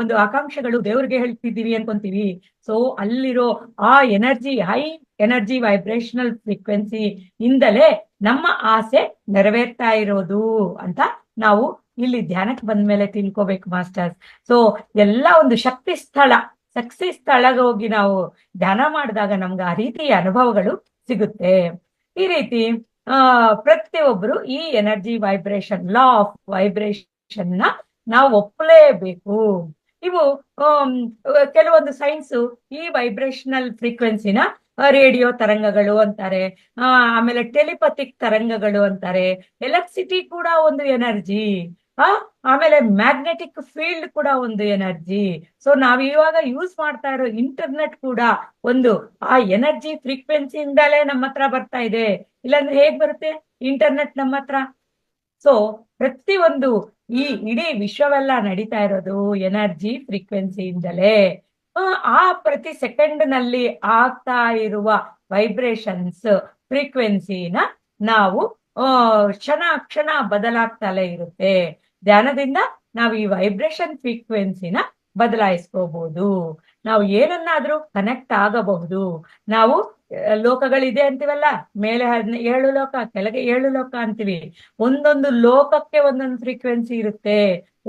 S1: ಒಂದು ಆಕಾಂಕ್ಷೆಗಳು ದೇವ್ರಿಗೆ ಹೇಳ್ತಿದ್ದೀವಿ ಅನ್ಕೊಂತೀವಿ. ಸೊ ಅಲ್ಲಿರೋ ಆ energy, high energy vibrational frequency ಇಂದಲೇ ನಮ್ಮ ಆಸೆ ನೆರವೇರ್ತಾ ಇರೋದು ಅಂತ ನಾವು ಇಲ್ಲಿ ಧ್ಯಾನಕ್ಕೆ ಬಂದ್ಮೇಲೆ ತಿಳ್ಕೋಬೇಕು ಮಾಸ್ಟರ್ಸ್. ಸೊ ಎಲ್ಲ ಒಂದು ಶಕ್ತಿ ಸ್ಥಳ, ಸಕ್ಸಸ್ ಸ್ಥಳಗೆ ಹೋಗಿ ನಾವು ಧ್ಯಾನ ಮಾಡಿದಾಗ ನಮ್ಗೆ ಆ ರೀತಿಯ ಅನುಭವಗಳು ಸಿಗುತ್ತೆ. ಈ ರೀತಿ ಪ್ರತಿಯೊಬ್ರು ಈ energy vibration, law of vibration ನ ನಾವು ಒಪ್ಪಲೇಬೇಕು. ಇವು ಕೆಲವೊಂದು ಸೈನ್ಸ್ ಈ ವೈಬ್ರೇಷನಲ್ ಫ್ರೀಕ್ವೆನ್ಸಿನ ರೇಡಿಯೋ ತರಂಗಗಳು ಅಂತಾರೆ, ಆಮೇಲೆ ಟೆಲಿಪತಿಕ್ ತರಂಗಗಳು ಅಂತಾರೆ, ಎಲೆಕ್ಟ್ರಿಸಿಟಿ ಕೂಡ ಒಂದು ಎನರ್ಜಿ, ಆಮೇಲೆ ಮ್ಯಾಗ್ನೆಟಿಕ್ ಫೀಲ್ಡ್ ಕೂಡ ಒಂದು ಎನರ್ಜಿ. ಸೊ ನಾವ್ ಇವಾಗ ಯೂಸ್ ಮಾಡ್ತಾ ಇರೋ ಇಂಟರ್ನೆಟ್ ಕೂಡ ಒಂದು ಆ ಎನರ್ಜಿ ಫ್ರೀಕ್ವೆನ್ಸಿಯಿಂದಲೇ ನಮ್ಮ ಹತ್ರ ಬರ್ತಾ ಇದೆ. ಇಲ್ಲಾಂದ್ರೆ ಹೇಗ್ ಬರುತ್ತೆ ಇಂಟರ್ನೆಟ್ ನಮ್ಮ ಹತ್ರ? ಸೊ ಪ್ರತಿಯೊಂದು ಈ ಇಡೀ ವಿಶ್ವವೆಲ್ಲ ನಡೀತಾ ಇರೋದು ಎನರ್ಜಿ ಫ್ರೀಕ್ವೆನ್ಸಿಯಿಂದಲೇ. ಆ ಪ್ರತಿ ಸೆಕೆಂಡ್ ನಲ್ಲಿ ಆಗ್ತಾ ಇರುವ ವೈಬ್ರೇಷನ್ಸ್ ಫ್ರೀಕ್ವೆನ್ಸಿನ ನಾವು ಕ್ಷಣ ಕ್ಷಣ ಬದಲಾಗ್ತಲೇ ಇರುತ್ತೆ. ಧ್ಯಾನದಿಂದ ನಾವು ಈ ವೈಬ್ರೇಷನ್ ಫ್ರೀಕ್ವೆನ್ಸಿನ ಬದಲಾಯಿಸ್ಕೋಬಹುದು. ನಾವು ಏನನ್ನಾದ್ರೂ ಕನೆಕ್ಟ್ ಆಗಬಹುದು. ನಾವು ಲೋಕಗಳಿದೆ ಅಂತೀವಲ್ಲ, ಮೇಲೆ 7 ಲೋಕ, ಕೆಳಗೆ 7 ಲೋಕ ಅಂತೀವಿ. ಒಂದೊಂದು ಲೋಕಕ್ಕೆ ಒಂದೊಂದು ಫ್ರೀಕ್ವೆನ್ಸಿ ಇರುತ್ತೆ,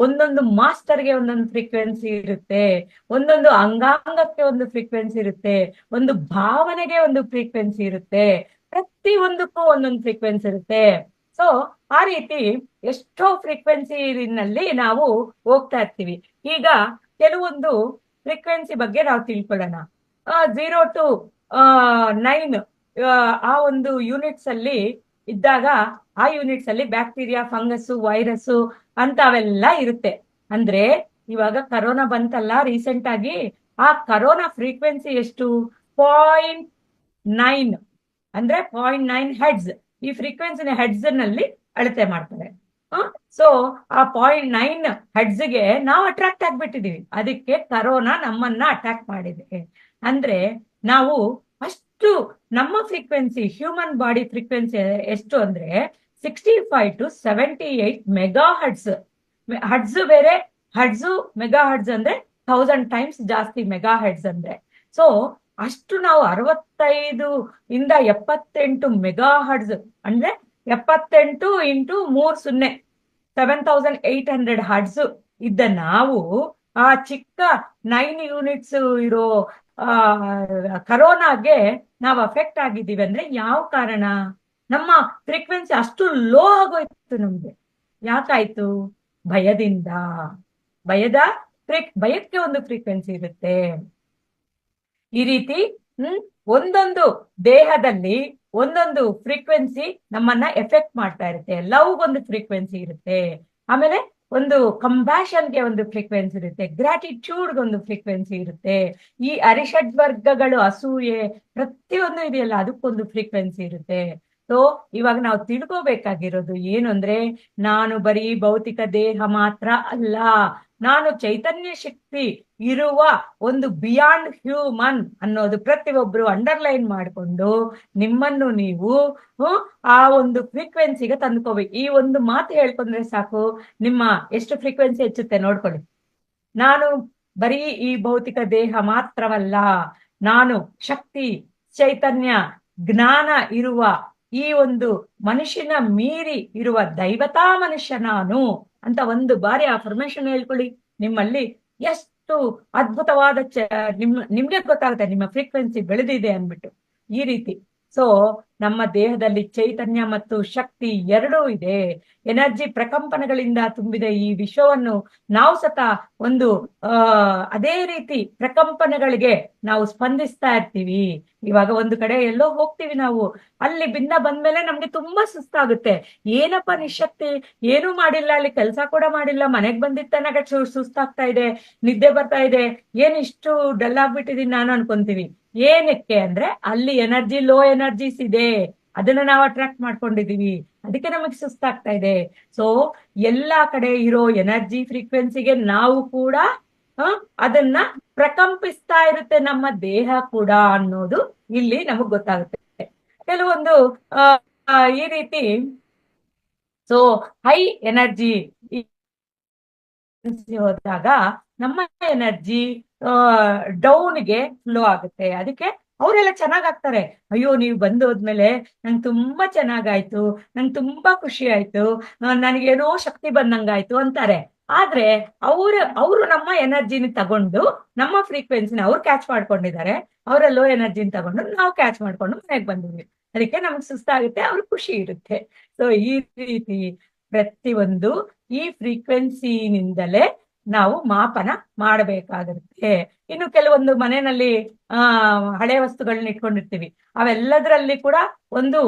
S1: ಒಂದೊಂದು ಮಾಸ್ಟರ್ಗೆ ಒಂದೊಂದು ಫ್ರೀಕ್ವೆನ್ಸಿ ಇರುತ್ತೆ, ಒಂದೊಂದು ಅಂಗಾಂಗಕ್ಕೆ ಒಂದು ಫ್ರೀಕ್ವೆನ್ಸಿ ಇರುತ್ತೆ, ಒಂದು ಭಾವನೆಗೆ ಒಂದು ಫ್ರೀಕ್ವೆನ್ಸಿ ಇರುತ್ತೆ, ಪ್ರತಿ ಒಂದಕ್ಕೂ ಒಂದೊಂದು ಫ್ರೀಕ್ವೆನ್ಸಿ ಇರುತ್ತೆ. ಸೊ ಆ ರೀತಿ ಎಷ್ಟೋ ಫ್ರೀಕ್ವೆನ್ಸಿನಲ್ಲಿ ನಾವು ಹೋಗ್ತಾ ಇರ್ತೀವಿ. ಈಗ ಕೆಲವೊಂದು ಫ್ರೀಕ್ವೆನ್ಸಿ ಬಗ್ಗೆ ನಾವು ತಿಳ್ಕೊಳ್ಳೋಣ. 0 to 9 ಆ ಒಂದು ಯೂನಿಟ್ಸ್ ಅಲ್ಲಿ ಇದ್ದಾಗ ಆ ಯೂನಿಟ್ಸ್ ಅಲ್ಲಿ ಬ್ಯಾಕ್ಟೀರಿಯಾ, ಫಂಗಸ್, ವೈರಸ್ ಅಂತವೆಲ್ಲ ಇರುತ್ತೆ. ಅಂದ್ರೆ ಇವಾಗ ಕರೋನಾ ಬಂತಲ್ಲ ರೀಸೆಂಟ್ ಆಗಿ, ಆ ಕರೋನಾ ಫ್ರೀಕ್ವೆನ್ಸಿ ಎಷ್ಟು? 0.9 ಅಂದ್ರೆ 0.9 ಹೆಡ್ಸ್. ಈ ಫ್ರೀಕ್ವೆನ್ಸಿನ ಹೆಡ್ಸ್ ನಲ್ಲಿ ಅಳತೆ ಮಾಡ್ತಾರೆ. ಸೊ ಆ 0.9 ಹೆಡ್ಸ್ಗೆ ನಾವು ಅಟ್ರಾಕ್ಟ್ ಆಗ್ಬಿಟ್ಟಿದೀವಿ. ಅದಕ್ಕೆ ಕರೋನಾ ನಮ್ಮನ್ನ ಅಟ್ಯಾಕ್ ಮಾಡಿದೆ. ಅಂದ್ರೆ ನಾವು ಅಷ್ಟು ನಮ್ಮ ಫ್ರೀಕ್ವೆನ್ಸಿ, ಹ್ಯೂಮನ್ ಬಾಡಿ ಫ್ರೀಕ್ವೆನ್ಸಿ ಎಷ್ಟು ಅಂದ್ರೆ 65 to 78 ಮೆಗಾ ಹರ್ಟ್ಸ್. ಹರ್ಟ್ಸ್ ಬೇರೆ, ಹರ್ಟ್ಸ್ ಮೆಗಾ ಹರ್ಟ್ಸ್ ಅಂದ್ರೆ 1000 ಟೈಮ್ಸ್ ಜಾಸ್ತಿ ಮೆಗಾ ಹರ್ಟ್ಸ್ ಅಂದ್ರೆ. ಸೊ ಅಷ್ಟು ನಾವು 65 ಇಂದ 78 ಮೆಗಾ ಹರ್ಟ್ಸ್ ಅಂದ್ರೆ 78 ಇಂಟು 30 7800 ಹರ್ಟ್ಸ್ ಇದ್ದ ನಾವು ಆ ಚಿಕ್ಕ 9 ಯೂನಿಟ್ಸ್ ಇರೋ ಕರೋನಾಗೆ ನಾವು ಅಫೆಕ್ಟ್ ಆಗಿದ್ದೀವಿ ಅಂದ್ರೆ ಯಾವ ಕಾರಣ? ನಮ್ಮ ಫ್ರೀಕ್ವೆನ್ಸಿ ಅಷ್ಟು ಲೋ ಆಗೋಯ್ತು ನಮ್ಗೆ. ಯಾಕಾಯ್ತು? ಭಯದಿಂದ. ಭಯಕ್ಕೆ ಒಂದು ಫ್ರೀಕ್ವೆನ್ಸಿ ಇರುತ್ತೆ. ಈ ರೀತಿ ಒಂದೊಂದು ದೇಹದಲ್ಲಿ ಒಂದೊಂದು ಫ್ರೀಕ್ವೆನ್ಸಿ ನಮ್ಮನ್ನ ಎಫೆಕ್ಟ್ ಮಾಡ್ತಾ ಇರುತ್ತೆ. ಲವ್ಗೊಂದು ಫ್ರೀಕ್ವೆನ್ಸಿ ಇರುತ್ತೆ, ಆಮೇಲೆ ಒಂದು ಕಂಪ್ಯಾಷನ್ಗೆ ಒಂದು ಫ್ರೀಕ್ವೆನ್ಸಿ ಇರುತ್ತೆ, ಗ್ರಾಟಿಟ್ಯೂಡ್ಗೆ ಒಂದು ಫ್ರೀಕ್ವೆನ್ಸಿ ಇರುತ್ತೆ. ಈ ಅರಿಷಡ್ ವರ್ಗಗಳು, ಅಸೂಯೆ, ಪ್ರತಿಯೊಂದು ಇದೆಯಲ್ಲ ಅದಕ್ಕೊಂದು ಫ್ರೀಕ್ವೆನ್ಸಿ ಇರುತ್ತೆ. ಸೊ ಇವಾಗ ನಾವು ತಿಳ್ಕೋಬೇಕಾಗಿರೋದು ಏನು ಅಂದ್ರೆ, ನಾನು ಬರೀ ಭೌತಿಕ ದೇಹ ಮಾತ್ರ ಅಲ್ಲ, ನಾನು ಚೈತನ್ಯ ಶಕ್ತಿ ಇರುವ ಒಂದು ಬಿಯಾಂಡ್ ಹ್ಯೂಮನ್ ಅನ್ನೋದು ಪ್ರತಿಯೊಬ್ರು ಅಂಡರ್ಲೈನ್ ಮಾಡಿಕೊಂಡು ನಿಮ್ಮನ್ನು ನೀವು ಆ ಒಂದು ಫ್ರೀಕ್ವೆನ್ಸಿಗೆ ತಂದ್ಕೋಬೇಕು. ಈ ಒಂದು ಮಾತು ಹೇಳ್ಕೊಂಡ್ರೆ ಸಾಕು, ನಿಮ್ಮ ಎಷ್ಟು ಫ್ರೀಕ್ವೆನ್ಸಿ ಹೆಚ್ಚುತ್ತೆ ನೋಡ್ಕೊಳ್ಳಿ. ನಾನು ಬರೀ ಈ ಭೌತಿಕ ದೇಹ ಮಾತ್ರವಲ್ಲ, ನಾನು ಶಕ್ತಿ, ಚೈತನ್ಯ, ಜ್ಞಾನ ಇರುವ ಈ ಒಂದು ಮನುಷ್ಯನ ಮೀರಿ ಇರುವ ದೈವತಾ ಮನುಷ್ಯ ನಾನು ಅಂತ ಒಂದು ಬಾರಿ ಅಫರ್ಮೇಷನ್ ಹೇಳ್ಕೊಳ್ಳಿ. ನಿಮ್ಮಲ್ಲಿ ಎಷ್ಟು ಅದ್ಭುತವಾದ ನಿಮ್ಗೆ ಗೊತ್ತಾಗುತ್ತೆ ನಿಮ್ಮ ಫ್ರೀಕ್ವೆನ್ಸಿ ಬೆಳೆದಿದೆ ಅನ್ಬಿಟ್ಟು. ಈ ರೀತಿ ಸೊ ನಮ್ಮ ದೇಹದಲ್ಲಿ ಚೈತನ್ಯ ಮತ್ತು ಶಕ್ತಿ ಎರಡೂ ಇದೆ. ಎನರ್ಜಿ ಪ್ರಕಂಪನಗಳಿಂದ ತುಂಬಿದೆ ಈ ವಿಶ್ವವನ್ನು ನಾವು ಸತ ಒಂದು ಅದೇ ರೀತಿ ಪ್ರಕಂಪನಗಳಿಗೆ ನಾವು ಸ್ಪಂದಿಸ್ತಾ ಇರ್ತೀವಿ. ಇವಾಗ ಒಂದು ಕಡೆ ಎಲ್ಲೋ ಹೋಗ್ತೀವಿ ನಾವು, ಅಲ್ಲಿ ಭಿನ್ನ ಬಂದ್ಮೇಲೆ ನಮ್ಗೆ ತುಂಬಾ ಸುಸ್ತಾಗುತ್ತೆ. ಏನಪ್ಪ ನಿಶಕ್ತಿ, ಏನೂ ಮಾಡಿಲ್ಲ, ಅಲ್ಲಿ ಕೆಲಸ ಕೂಡ ಮಾಡಿಲ್ಲ, ಮನೆಗ್ ಬಂದಿತ್ತನಾಗ ಸುಸ್ತಾಗ್ತಾ ಇದೆ, ನಿದ್ದೆ ಬರ್ತಾ ಇದೆ, ಏನ್ ಇಷ್ಟು ಡಲ್ ಆಗ್ಬಿಟ್ಟಿದೀನಿ ನಾನು ಅನ್ಕೊಂತೀವಿ. ಏನಕ್ಕೆ ಅಂದ್ರೆ ಅಲ್ಲಿ ಎನರ್ಜಿ, ಲೋ ಎನರ್ಜೀಸ್ ಇದೆ, ಅದನ್ನ ನಾವು ಅಟ್ರಾಕ್ಟ್ ಮಾಡ್ಕೊಂಡಿದೀವಿ, ಅದಕ್ಕೆ ನಮಗೆ ಸುಸ್ತಾಗ್ತಾ ಇದೆ. ಸೊ ಎಲ್ಲಾ ಕಡೆ ಇರೋ ಎನರ್ಜಿ ಫ್ರೀಕ್ವೆನ್ಸಿಗೆ ನಾವು ಕೂಡ ಅದನ್ನ ಪ್ರಕಂಪಿಸ್ತಾ ಇರುತ್ತೆ ನಮ್ಮ ದೇಹ ಕೂಡ ಅನ್ನೋದು ಇಲ್ಲಿ ನಮಗ್ ಗೊತ್ತಾಗುತ್ತೆ. ಕೆಲವೊಂದು ಈ ರೀತಿ ಸೊ ಹೈ ಎನರ್ಜಿ ಹೋದಾಗ ನಮ್ಮ ಎನರ್ಜಿ ಡೌನ್ಗೆ ಫ್ಲೋ ಆಗುತ್ತೆ. ಅದಕ್ಕೆ ಅವರೆಲ್ಲ ಚೆನ್ನಾಗಾಗ್ತಾರೆ. ಅಯ್ಯೋ ನೀವು ಬಂದೋದ್ಮೇಲೆ ನಂಗೆ ತುಂಬಾ ಚೆನ್ನಾಗಾಯ್ತು, ನಂಗೆ ತುಂಬಾ ಖುಷಿ ಆಯ್ತು, ನನಗೇನೋ ಶಕ್ತಿ ಬಂದಂಗಾಯ್ತು ಅಂತಾರೆ. ಆದ್ರೆ ಅವರು ನಮ್ಮ ಎನರ್ಜಿನ ತಗೊಂಡು ನಮ್ಮ ಫ್ರೀಕ್ವೆನ್ಸಿನ ಅವ್ರು ಕ್ಯಾಚ್ ಮಾಡ್ಕೊಂಡಿದ್ದಾರೆ, ಅವರ ಲೋ ಎನರ್ಜಿನ ತಗೊಂಡು ನಾವು ಕ್ಯಾಚ್ ಮಾಡ್ಕೊಂಡು ಮನೆಗೆ ಬಂದಿದ್ವಿ. ಅದಕ್ಕೆ ನಮ್ಗೆ ಸುಸ್ತಾಗುತ್ತೆ, ಅವ್ರಿಗೆ ಖುಷಿ ಇರುತ್ತೆ. ಸೊ ಈ ರೀತಿ ಪ್ರತಿಯೊಂದು ಈ ಫ್ರೀಕ್ವೆನ್ಸಿನಿಂದಲೇ ನಾವು ಮಾಪನ ಮಾಡಬೇಕಾಗಿರುತ್ತೆ. ಇನ್ನು ಕೆಲವೊಂದು ಮನೆಯಲ್ಲಿ ಹಳೆ ವಸ್ತುಗಳನ್ನ ಇಟ್ಕೊಂಡಿರ್ತೀವಿ, ಅವೆಲ್ಲದರಲ್ಲಿ ಕೂಡ ಒಂದು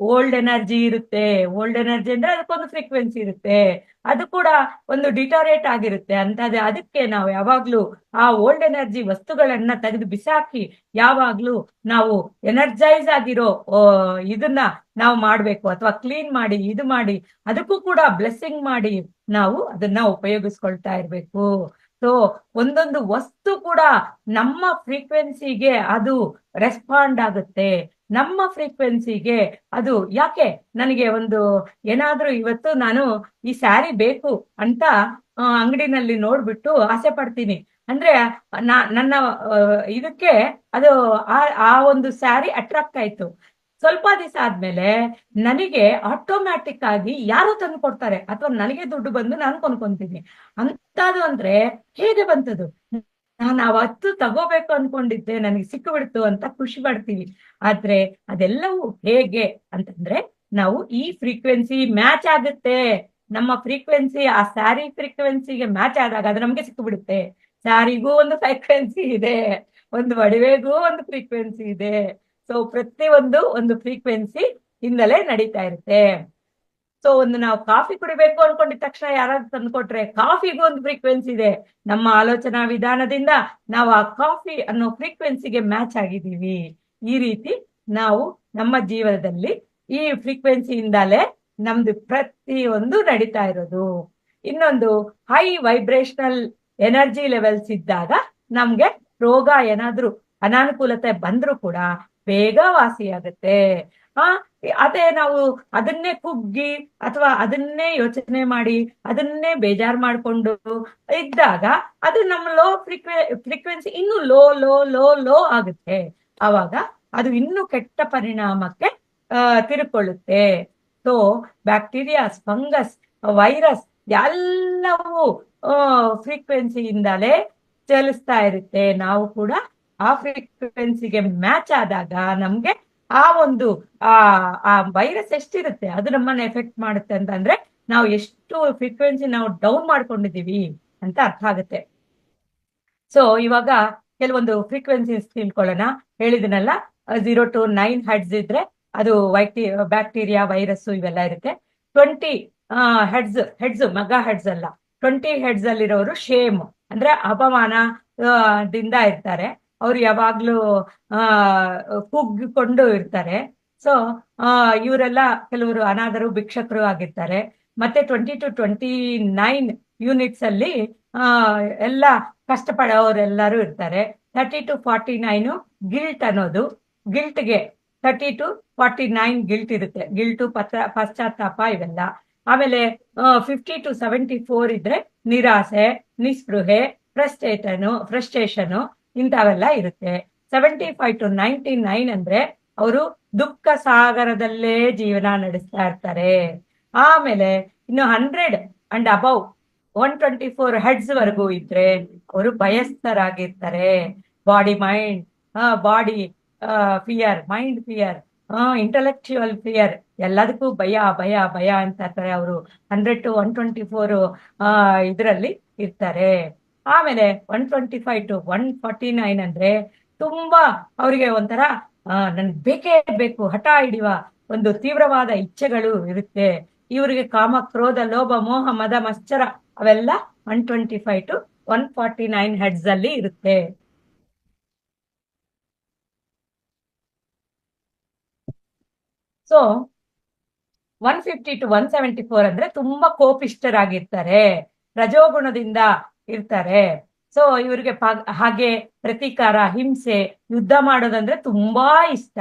S1: ಓಲ್ಡ್ ಎನರ್ಜಿ ಇರುತ್ತೆ. ಓಲ್ಡ್ ಎನರ್ಜಿ ಅಂದ್ರೆ ಅದಕ್ಕೊಂದು ಫ್ರೀಕ್ವೆನ್ಸಿ ಇರುತ್ತೆ, ಅದು ಕೂಡ ಒಂದು ಡಿಟೋರೇಟ್ ಆಗಿರುತ್ತೆ ಅಂತದೇ. ಅದಕ್ಕೆ ನಾವು ಯಾವಾಗ್ಲೂ ಆ ಓಲ್ಡ್ ಎನರ್ಜಿ ವಸ್ತುಗಳನ್ನ ತೆಗೆದು ಬಿಸಾಕಿ ಯಾವಾಗ್ಲೂ ನಾವು ಎನರ್ಜೈಸ್ ಆಗಿರೋ ಇದನ್ನ ನಾವು ಮಾಡ್ಬೇಕು, ಅಥವಾ ಕ್ಲೀನ್ ಮಾಡಿ ಇದು ಮಾಡಿ ಅದಕ್ಕೂ ಕೂಡ ಬ್ಲೆಸ್ಸಿಂಗ್ ಮಾಡಿ ನಾವು ಅದನ್ನ ಉಪಯೋಗಿಸ್ಕೊಳ್ತಾ ಇರ್ಬೇಕು. ಸೊ ಒಂದೊಂದು ವಸ್ತು ಕೂಡ ನಮ್ಮ ಫ್ರೀಕ್ವೆನ್ಸಿಗೆ ಅದು ರೆಸ್ಪಾಂಡ್ ಆಗುತ್ತೆ. ನಮ್ಮ ಫ್ರೀಕ್ವೆನ್ಸಿಗೆ ಅದು ಯಾಕೆ ನನಗೆ ಒಂದು ಏನಾದ್ರೂ ಇವತ್ತು ನಾನು ಈ ಸ್ಯಾರಿ ಬೇಕು ಅಂತ ಅಂಗಡಿನಲ್ಲಿ ನೋಡ್ಬಿಟ್ಟು ಆಸೆ ಪಡ್ತೀನಿ ಅಂದ್ರೆ ನನ್ನ ಇದಕ್ಕೆ ಅದು ಆ ಒಂದು ಸ್ಯಾರಿ ಅಟ್ರಾಕ್ಟ್ ಆಯ್ತು. ಸ್ವಲ್ಪ ದಿವಸ ಆದ್ಮೇಲೆ ನನಗೆ ಆಟೋಮ್ಯಾಟಿಕ್ ಆಗಿ ಯಾರೋ ತಂದು ಕೊಡ್ತಾರೆ, ಅಥವಾ ನನಗೆ ದುಡ್ಡು ಬಂದು ನಾನು ಕೊಂಡ್ಕೊಂತೀನಿ. ಅಂತದು ಅಂದ್ರೆ ಹೇಗೆ ಬಂತದು? ನಾನು ಅವತ್ತು ತಗೋಬೇಕು ಅನ್ಕೊಂಡಿದ್ದೆ, ನನಗೆ ಸಿಕ್ಕಿಬಿಡ್ತು ಅಂತ ಖುಷಿ ಪಡ್ತೀವಿ. ಆದ್ರೆ ಅದೆಲ್ಲವೂ ಹೇಗೆ ಅಂತಂದ್ರೆ ನಾವು ಈ ಫ್ರೀಕ್ವೆನ್ಸಿ ಮ್ಯಾಚ್ ಆಗುತ್ತೆ. ನಮ್ಮ ಫ್ರೀಕ್ವೆನ್ಸಿ ಆ ಸ್ಯಾರಿ ಫ್ರೀಕ್ವೆನ್ಸಿಗೆ ಮ್ಯಾಚ್ ಆದಾಗ ಅದು ನಮ್ಗೆ ಸಿಕ್ಕಿಬಿಡುತ್ತೆ. ಸ್ಯಾರಿಗೂ ಒಂದು ಫ್ರೀಕ್ವೆನ್ಸಿ ಇದೆ, ಒಂದು ಒಡವೆಗೂ ಒಂದು ಫ್ರೀಕ್ವೆನ್ಸಿ ಇದೆ. ಸೊ ಪ್ರತಿಯೊಂದು ಒಂದು ಫ್ರೀಕ್ವೆನ್ಸಿ ಇಂದಲೇ ನಡೀತಾ ಇರುತ್ತೆ. ಸೊ ಒಂದು ನಾವು ಕಾಫಿ ಕುಡಿಬೇಕು ಅನ್ಕೊಂಡಿದ ತಕ್ಷಣ ಯಾರಾದ್ರೂ ತಂದ್ಕೊಟ್ರೆ ಕಾಫಿಗೂ ಒಂದು ಫ್ರೀಕ್ವೆನ್ಸಿ ಇದೆ. ನಮ್ಮ ಆಲೋಚನಾ ವಿಧಾನದಿಂದ ನಾವು ಆ ಕಾಫಿ ಅನ್ನೋ ಫ್ರೀಕ್ವೆನ್ಸಿಗೆ ಮ್ಯಾಚ್ ಆಗಿದ್ದೀವಿ. ಈ ರೀತಿ ನಾವು ನಮ್ಮ ಜೀವನದಲ್ಲಿ ಈ ಫ್ರೀಕ್ವೆನ್ಸಿಯಿಂದಲೇ ನಮ್ದು ಪ್ರತಿಯೊಂದು ನಡೀತಾ ಇರೋದು. ಇನ್ನೊಂದು ಹೈ ವೈಬ್ರೇಷನಲ್ ಎನರ್ಜಿ ಲೆವೆಲ್ಸ್ ಇದ್ದಾಗ ನಮ್ಗೆ ರೋಗ ಏನಾದ್ರೂ ಅನಾನುಕೂಲತೆ ಬಂದ್ರೂ ಕೂಡ ಬೇಗ ವಾಸಿಯಾಗುತ್ತೆ. ಅದೇ ನಾವು ಅದನ್ನೇ ಕುಗ್ಗಿ ಅಥವಾ ಅದನ್ನೇ ಯೋಚನೆ ಮಾಡಿ ಅದನ್ನೇ ಬೇಜಾರ್ ಮಾಡ್ಕೊಂಡು ಇದ್ದಾಗ ಅದು ನಮ್ಮ ಲೋ ಫ್ರೀಕ್ವೆನ್ಸಿ ಇನ್ನು ಲೋ ಲೋ ಲೋ ಲೋ ಆಗುತ್ತೆ. ಆವಾಗ ಅದು ಇನ್ನೂ ಕೆಟ್ಟ ಪರಿಣಾಮಕ್ಕೆ ತಿರುಕೊಳ್ಳುತ್ತೆ. ಸೊ ಬ್ಯಾಕ್ಟೀರಿಯಾಸ್, ಫಂಗಸ್, ವೈರಸ್ ಎಲ್ಲವೂ ಫ್ರೀಕ್ವೆನ್ಸಿಯಿಂದಲೇ ಚಲಿಸ್ತಾ ಇರುತ್ತೆ. ನಾವು ಕೂಡ ಆ ಫ್ರೀಕ್ವೆನ್ಸಿಗೆ ಮ್ಯಾಚ್ ಆದಾಗ ನಮ್ಗೆ ಆ ಒಂದು ಆ ವೈರಸ್ ಎಷ್ಟಿರುತ್ತೆ ಅದು ನಮ್ಮನ್ನ ಎಫೆಕ್ಟ್ ಮಾಡುತ್ತೆ ಅಂತಂದ್ರೆ ನಾವು ಎಷ್ಟು ಫ್ರೀಕ್ವೆನ್ಸಿ ನಾವು ಡೌನ್ ಮಾಡ್ಕೊಂಡಿದೀವಿ ಅಂತ ಅರ್ಥ ಆಗುತ್ತೆ. ಸೊ ಇವಾಗ ಕೆಲವೊಂದು ಫ್ರೀಕ್ವೆನ್ಸೀಸ್ ತಿಳ್ಕೊಳ್ಳೋಣ. ಹೇಳಿದನಲ್ಲ, 0 to 9 ಹೆಡ್ಸ್ ಇದ್ರೆ ಅದು ಬ್ಯಾಕ್ಟೀರಿಯಾ, ವೈರಸ್ ಇವೆಲ್ಲ ಇರುತ್ತೆ. 20 ಹೆಡ್ಸ್ ಮೆಗಾ ಹೆಡ್ಸ್ ಅಲ್ಲ, 20 ಹೆಡ್ಸ್ ಅಲ್ಲಿರೋರು ಶೇಮ್ ಅಂದ್ರೆ ಅಪಮಾನ ದಿಂದ ಇರ್ತಾರೆ. ಅವ್ರು ಯಾವಾಗ್ಲೂ ಕುಗ್ಗಿಕೊಂಡು ಇರ್ತಾರೆ. ಸೊ ಇವರೆಲ್ಲ ಕೆಲವರು ಅನಾಥರು, ಭಿಕ್ಷಕರು ಆಗಿರ್ತಾರೆ. ಮತ್ತೆ 20 to 29 ಯೂನಿಟ್ಸ್ ಅಲ್ಲಿ ಎಲ್ಲ ಕಷ್ಟಪಡೋರೆಲ್ಲರೂ ಇರ್ತಾರೆ. 30 to 49 ಗಿಲ್ಟ್ ಅನ್ನೋದು, ಗಿಲ್ಟ್ಗೆ 30 to 49 ಗಿಲ್ಟ್ ಇರುತ್ತೆ. ಗಿಲ್ಟು, ಪಶ್ಚಾತ್ತಾಪ ಇವೆಲ್ಲ. ಆಮೇಲೆ 50 to 74 ಇದ್ರೆ ನಿರಾಸೆ, ನಿಸ್ಪೃಹೆ, ಫ್ರಸ್ಟ್ರೇಷನ್ ಇಂಥವೆಲ್ಲ ಇರುತ್ತೆ. 75 to 99 ಅಂದ್ರೆ ಅವರು ದುಃಖ ಸಾಗರದಲ್ಲೇ ಜೀವನ ನಡೆಸ್ತಾ ಇರ್ತಾರೆ. ಆಮೇಲೆ ಇನ್ನು 100 ಅಂಡ್ ಅಬೌವ್ 124 ಹೆಡ್ಸ್ ವರೆಗೂ ಇದ್ರೆ ಅವರು ಭಯಸ್ಥರಾಗಿರ್ತಾರೆ. Body fear, mind fear, intellectual fear, ಎಲ್ಲದಕ್ಕೂ ಭಯ ಭಯ ಭಯ ಅಂತ ಇರ್ತಾರೆ. ಅವರು 100 to 124 ಇದರಲ್ಲಿ ಇರ್ತಾರೆ. ಆಮೇಲೆ 125 to 149 ಅಂದ್ರೆ ತುಂಬಾ ಅವರಿಗೆ ಒಂಥರ ನನ್ಗೆ ಬೇಕೇ ಬೇಕು, ಹಠ ಹಿಡಿಯುವ ಒಂದು ತೀವ್ರವಾದ ಇಚ್ಛೆಗಳು ಇರುತ್ತೆ. ಇವರಿಗೆ ಕಾಮ, ಕ್ರೋಧ, ಲೋಭ, ಮೋಹ, ಮದ, ಮತ್ಸರ ಅವೆಲ್ಲ 125 to 149 ಹೆಡ್ಸ್ ಅಲ್ಲಿ ಇರುತ್ತೆ. ಸೊ 150 to 174 ಅಂದ್ರೆ ತುಂಬಾ ಕೋಪಿಷ್ಠರಾಗಿರ್ತಾರೆ, ರಜೋಗುಣದಿಂದ ಇರ್ತಾರೆ. ಸೊ ಇವ್ರಿಗೆ ಹಾಗೆ ಪ್ರತೀಕಾರ, ಹಿಂಸೆ, ಯುದ್ಧ ಮಾಡೋದಂದ್ರೆ ತುಂಬಾ ಇಷ್ಟ.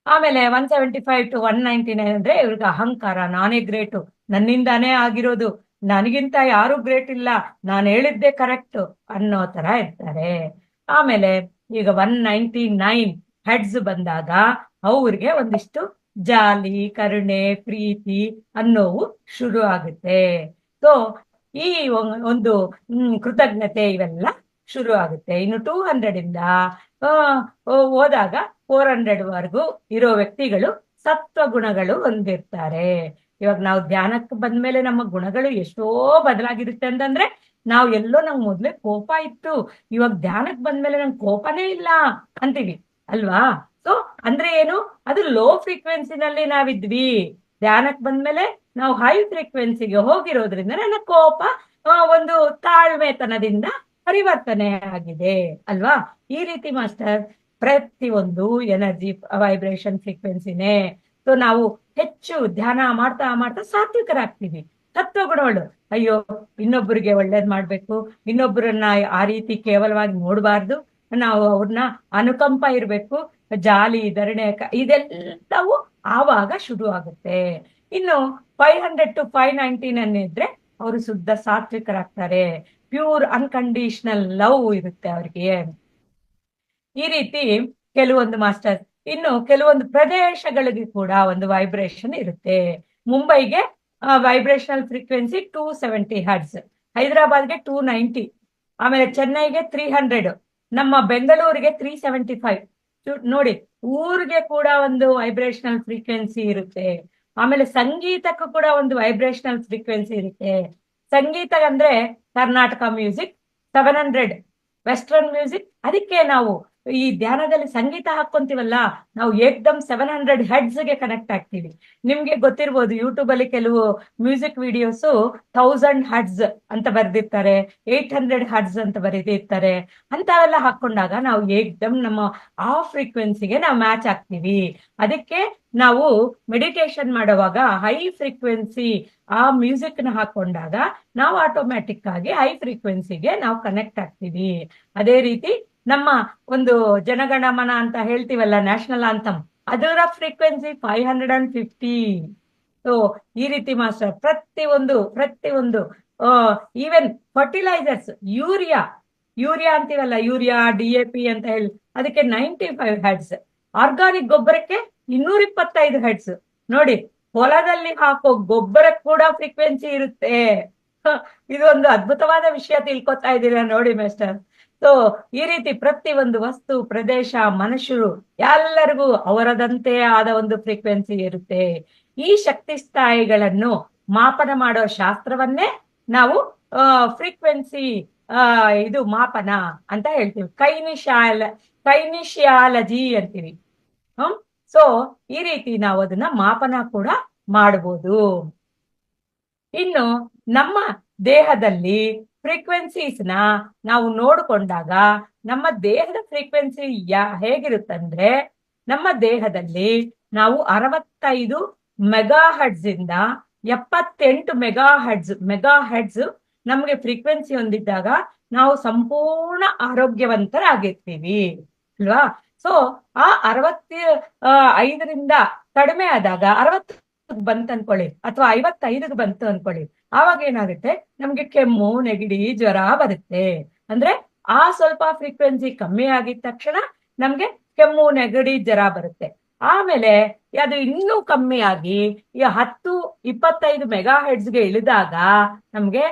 S1: ಆಮೇಲೆ 175 to 199 ಅಂದ್ರೆ ಇವ್ರಿಗೆ ಅಹಂಕಾರ, ನಾನೇ ಗ್ರೇಟು, ನನ್ನಿಂದಾನೇ ಆಗಿರೋದು, ನನಗಿಂತ ಯಾರು ಗ್ರೇಟ್ ಇಲ್ಲ, ನಾನು ಹೇಳಿದ್ದೆ ಕರೆಕ್ಟ್ ಅನ್ನೋ ತರ ಇರ್ತಾರೆ. ಆಮೇಲೆ ಈಗ 199 ಹೆಡ್ಸ್ ಬಂದಾಗ ಅವ್ರಿಗೆ ಒಂದಿಷ್ಟು ಜಾಲಿ, ಕರುಣೆ, ಪ್ರೀತಿ ಅನ್ನೋವು ಶುರು ಆಗುತ್ತೆ. ಸೊ ಈ ಒಂದು ಕೃತಜ್ಞತೆ ಇವೆಲ್ಲ ಶುರು ಆಗುತ್ತೆ. ಇನ್ನು 200 ಇಂದ ಹೋದಾಗ 400 ವರೆಗೂ ಇರೋ ವ್ಯಕ್ತಿಗಳು ಸತ್ವ ಗುಣಗಳು ಹೊಂದಿರ್ತಾರೆ. ಇವಾಗ ನಾವು ಧ್ಯಾನಕ್ಕೆ ಬಂದ್ಮೇಲೆ ನಮ್ಮ ಗುಣಗಳು ಎಷ್ಟೋ ಬದಲಾಗಿರುತ್ತೆ ಅಂತಂದ್ರೆ ನಾವು ಎಲ್ಲೋ ನಂಗೆ ಮೊದ್ಲೇ ಕೋಪ ಇತ್ತು, ಇವಾಗ ಧ್ಯಾನಕ್ಕೆ ಬಂದ್ಮೇಲೆ ನಂಗೆ ಕೋಪನೇ ಇಲ್ಲ ಅಂತೀವಿ ಅಲ್ವಾ? ಸೊ ಅಂದ್ರೆ ಏನು, ಅದು ಲೋ ಫ್ರೀಕ್ವೆನ್ಸಿನಲ್ಲಿ ನಾವಿದ್ವಿ. ಧ್ಯಾನಕ್ಕೆ ಬಂದ್ಮೇಲೆ ನಾವು ಹೈ ಫ್ರೀಕ್ವೆನ್ಸಿಗೆ ಹೋಗಿರೋದ್ರಿಂದ ನನ್ನ ಕೋಪ ಒಂದು ತಾಳ್ಮೆತನದಿಂದ ಪರಿವರ್ತನೆ ಆಗಿದೆ ಅಲ್ವಾ? ಈ ರೀತಿ ಮಾಸ್ಟರ್ ಪ್ರತಿಯೊಂದು ಎನರ್ಜಿ ವೈಬ್ರೇಷನ್ ಫ್ರೀಕ್ವೆನ್ಸಿನೇ. ಸೊ ನಾವು ಹೆಚ್ಚು ಧ್ಯಾನ ಮಾಡ್ತಾ ಮಾಡ್ತಾ ಸಾತ್ವಿಕರಾಗ್ತೀವಿ. ತತ್ವಗುಣಗಳು, ಅಯ್ಯೋ ಇನ್ನೊಬ್ಬರಿಗೆ ಒಳ್ಳೇದ್ ಮಾಡ್ಬೇಕು, ಇನ್ನೊಬ್ಬರನ್ನ ಆ ರೀತಿ ಕೇವಲವಾಗಿ ನೋಡಬಾರ್ದು, ನಾವು ಅವ್ರನ್ನ ಅನುಕಂಪ ಇರ್ಬೇಕು, ಜಾಲಿ ಧರಣೆ ಇದೆಲ್ಲವೂ ಆವಾಗ ಶುರು ಆಗುತ್ತೆ. ಇನ್ನು 500 to 519 ಇದ್ರೆ ಅವರು ಶುದ್ಧ ಸಾತ್ವಿಕರಾಗ್ತಾರೆ. ಪ್ಯೂರ್ ಅನ್ಕಂಡೀಷನಲ್ ಲವ್ ಇರುತ್ತೆ ಅವ್ರಿಗೆ. ಈ ರೀತಿ ಕೆಲವೊಂದು ಮಾಸ್ಟರ್, ಇನ್ನು ಕೆಲವೊಂದು ಪ್ರದೇಶಗಳಿಗೆ ಕೂಡ ಒಂದು ವೈಬ್ರೇಷನ್ ಇರುತ್ತೆ. ಮುಂಬೈಗೆ ವೈಬ್ರೇಷನಲ್ ಫ್ರೀಕ್ವೆನ್ಸಿ 270 ಹರ್ಟ್ಸ್, ಹೈದರಾಬಾದ್ಗೆ 290, ಆಮೇಲೆ ಚೆನ್ನೈಗೆ 300, ನಮ್ಮ ಬೆಂಗಳೂರಿಗೆ 375. ನೋಡಿ, ಊರಿಗೆ ಕೂಡ ಒಂದು ವೈಬ್ರೇಷನಲ್ ಫ್ರೀಕ್ವೆನ್ಸಿ ಇರುತ್ತೆ. ಆಮೇಲೆ ಸಂಗೀತಕ್ಕೂ ಕೂಡ ಒಂದು ವೈಬ್ರೇಷನಲ್ ಫ್ರೀಕ್ವೆನ್ಸಿ ಇರುತ್ತೆ. ಸಂಗೀತ ಅಂದ್ರೆ ಕರ್ನಾಟಕ ಮ್ಯೂಸಿಕ್ 700, ವೆಸ್ಟರ್ನ್ ಮ್ಯೂಸಿಕ್. ಅದಕ್ಕೆ ನಾವು ಈ ಧ್ಯಾನದಲ್ಲಿ ಸಂಗೀತ ಹಾಕೊಂತೀವಲ್ಲ, ನಾವು ಏಕ್ದಮ್ 700 ಹೆಡ್ಸ್ಗೆ ಕನೆಕ್ಟ್ ಆಗ್ತೀವಿ. ನಿಮ್ಗೆ ಗೊತ್ತಿರ್ಬೋದು, ಯೂಟ್ಯೂಬ್ ಅಲ್ಲಿ ಕೆಲವು ಮ್ಯೂಸಿಕ್ ವಿಡಿಯೋಸ್ 1000 ಹರ್ಟ್ಸ್ ಅಂತ ಬರೆದಿರ್ತಾರೆ, 800 ಹರ್ಟ್ಸ್ ಅಂತ ಬರೆದಿರ್ತಾರೆ. ಅಂತವೆಲ್ಲ ಹಾಕೊಂಡಾಗ ನಾವು ಏಕ್ದಮ್ ನಮ್ಮ ಆ ಫ್ರೀಕ್ವೆನ್ಸಿಗೆ ನಾವು ಮ್ಯಾಚ್ ಆಗ್ತೀವಿ. ಅದಕ್ಕೆ ನಾವು ಮೆಡಿಟೇಷನ್ ಮಾಡುವಾಗ ಹೈ ಫ್ರೀಕ್ವೆನ್ಸಿ ಆ ಮ್ಯೂಸಿಕ್ ನ ಹಾಕೊಂಡಾಗ ನಾವು ಆಟೋಮ್ಯಾಟಿಕ್ ಆಗಿ ಹೈ ಫ್ರೀಕ್ವೆನ್ಸಿಗೆ ನಾವು ಕನೆಕ್ಟ್ ಆಗ್ತೀವಿ. ಅದೇ ರೀತಿ ನಮ್ಮ ಒಂದು ಜನಗಣಮನ ಅಂತ ಹೇಳ್ತೀವಲ್ಲ, ನ್ಯಾಷನಲ್ ಆಂಥಮ್, ಅದರ ಫ್ರೀಕ್ವೆನ್ಸಿ 550. ಸೊ ಈ ರೀತಿ ಮಾಸ್ಟರ್ ಪ್ರತಿಯೊಂದು ಈವನ್ ಫರ್ಟಿಲೈಸರ್ಸ್, ಯೂರಿಯಾ ಅಂತೀವಲ್ಲ, ಯೂರಿಯಾ DAP ಅಂತ ಹೇಳಿ, ಅದಕ್ಕೆ 95 ಹೆಡ್ಸ್. ಆರ್ಗಾನಿಕ್ ಗೊಬ್ಬರಕ್ಕೆ 225 ಹೆಡ್ಸ್. ನೋಡಿ, ಹೊಲದಲ್ಲಿ ಹಾಕೋ ಗೊಬ್ಬರಕ್ಕೆ ಕೂಡ ಫ್ರೀಕ್ವೆನ್ಸಿ ಇರುತ್ತೆ. ಇದು ಒಂದು ಅದ್ಭುತವಾದ ವಿಷಯ ತಿಳ್ಕೊತಾ ಇದ್ದೀರಾ ನೋಡಿ ಮಾಸ್ಟರ್. ಸೊ ಈ ರೀತಿ ಪ್ರತಿಯೊಂದು ವಸ್ತು, ಪ್ರದೇಶ, ಮನುಷ್ಯರು ಎಲ್ಲರಿಗೂ ಅವರದಂತೆ ಆದ ಒಂದು ಫ್ರೀಕ್ವೆನ್ಸಿ ಇರುತ್ತೆ. ಈ ಶಕ್ತಿ ಸ್ಥಾಯಿಗಳನ್ನು ಮಾಪನ ಮಾಡೋ ಶಾಸ್ತ್ರವನ್ನೇ ನಾವು ಫ್ರೀಕ್ವೆನ್ಸಿ ಇದು ಮಾಪನ ಅಂತ ಹೇಳ್ತೀವಿ, ಕೈನಿಶಿಯಾಲಜಿ ಅಂತೀವಿ. ಸೊ ಈ ರೀತಿ ನಾವು ಅದನ್ನ ಮಾಪನ ಕೂಡ ಮಾಡಬಹುದು. ಇನ್ನು ನಮ್ಮ ದೇಹದಲ್ಲಿ ಫ್ರೀಕ್ವೆನ್ಸೀಸ್ ನ ನಾವು ನೋಡಿಕೊಂಡಾಗ ನಮ್ಮ ದೇಹದ ಫ್ರೀಕ್ವೆನ್ಸಿ ಹೇಗಿರುತ್ತಂದ್ರೆ, ನಮ್ಮ ದೇಹದಲ್ಲಿ ನಾವು 65 ಮೆಗಾಹರ್ಟ್ಸ್ ಇಂದ 78 ಮೆಗಾಹರ್ಟ್ಸ್ ನಮಗೆ ಫ್ರೀಕ್ವೆನ್ಸಿ ಹೊಂದಿದ್ದಾಗ ನಾವು ಸಂಪೂರ್ಣ ಆರೋಗ್ಯವಂತರಾಗಿರ್ತೀವಿ ಅಲ್ವಾ? ಸೊ ಆ 65ರಿಂದ ಕಡಿಮೆ ಆದಾಗ 60 ಬಂತು ಅನ್ಕೊಳ್ಳಿ, ಅಥವಾ 55ಗೆ ಬಂತು ಅನ್ಕೊಳ್ಳಿ, ಆವಾಗ ಏನಾಗುತ್ತೆ, ನಮ್ಗೆ ಕೆಮ್ಮು, ನೆಗಡಿ, ಜ್ವರ ಬರುತ್ತೆ. ಅಂದ್ರೆ ಆ ಸ್ವಲ್ಪ ಫ್ರೀಕ್ವೆನ್ಸಿ ಕಮ್ಮಿ ಆಗಿದ ತಕ್ಷಣ ನಮ್ಗೆ ಕೆಮ್ಮು, ನೆಗಡಿ, ಜ್ವರ ಬರುತ್ತೆ. ಆಮೇಲೆ ಅದು ಇನ್ನೂ ಕಮ್ಮಿ ಆಗಿ 10-25 ಮೆಗಾಹೆಡ್ಸ್ಗೆ ಇಳಿದಾಗ ನಮ್ಗೆ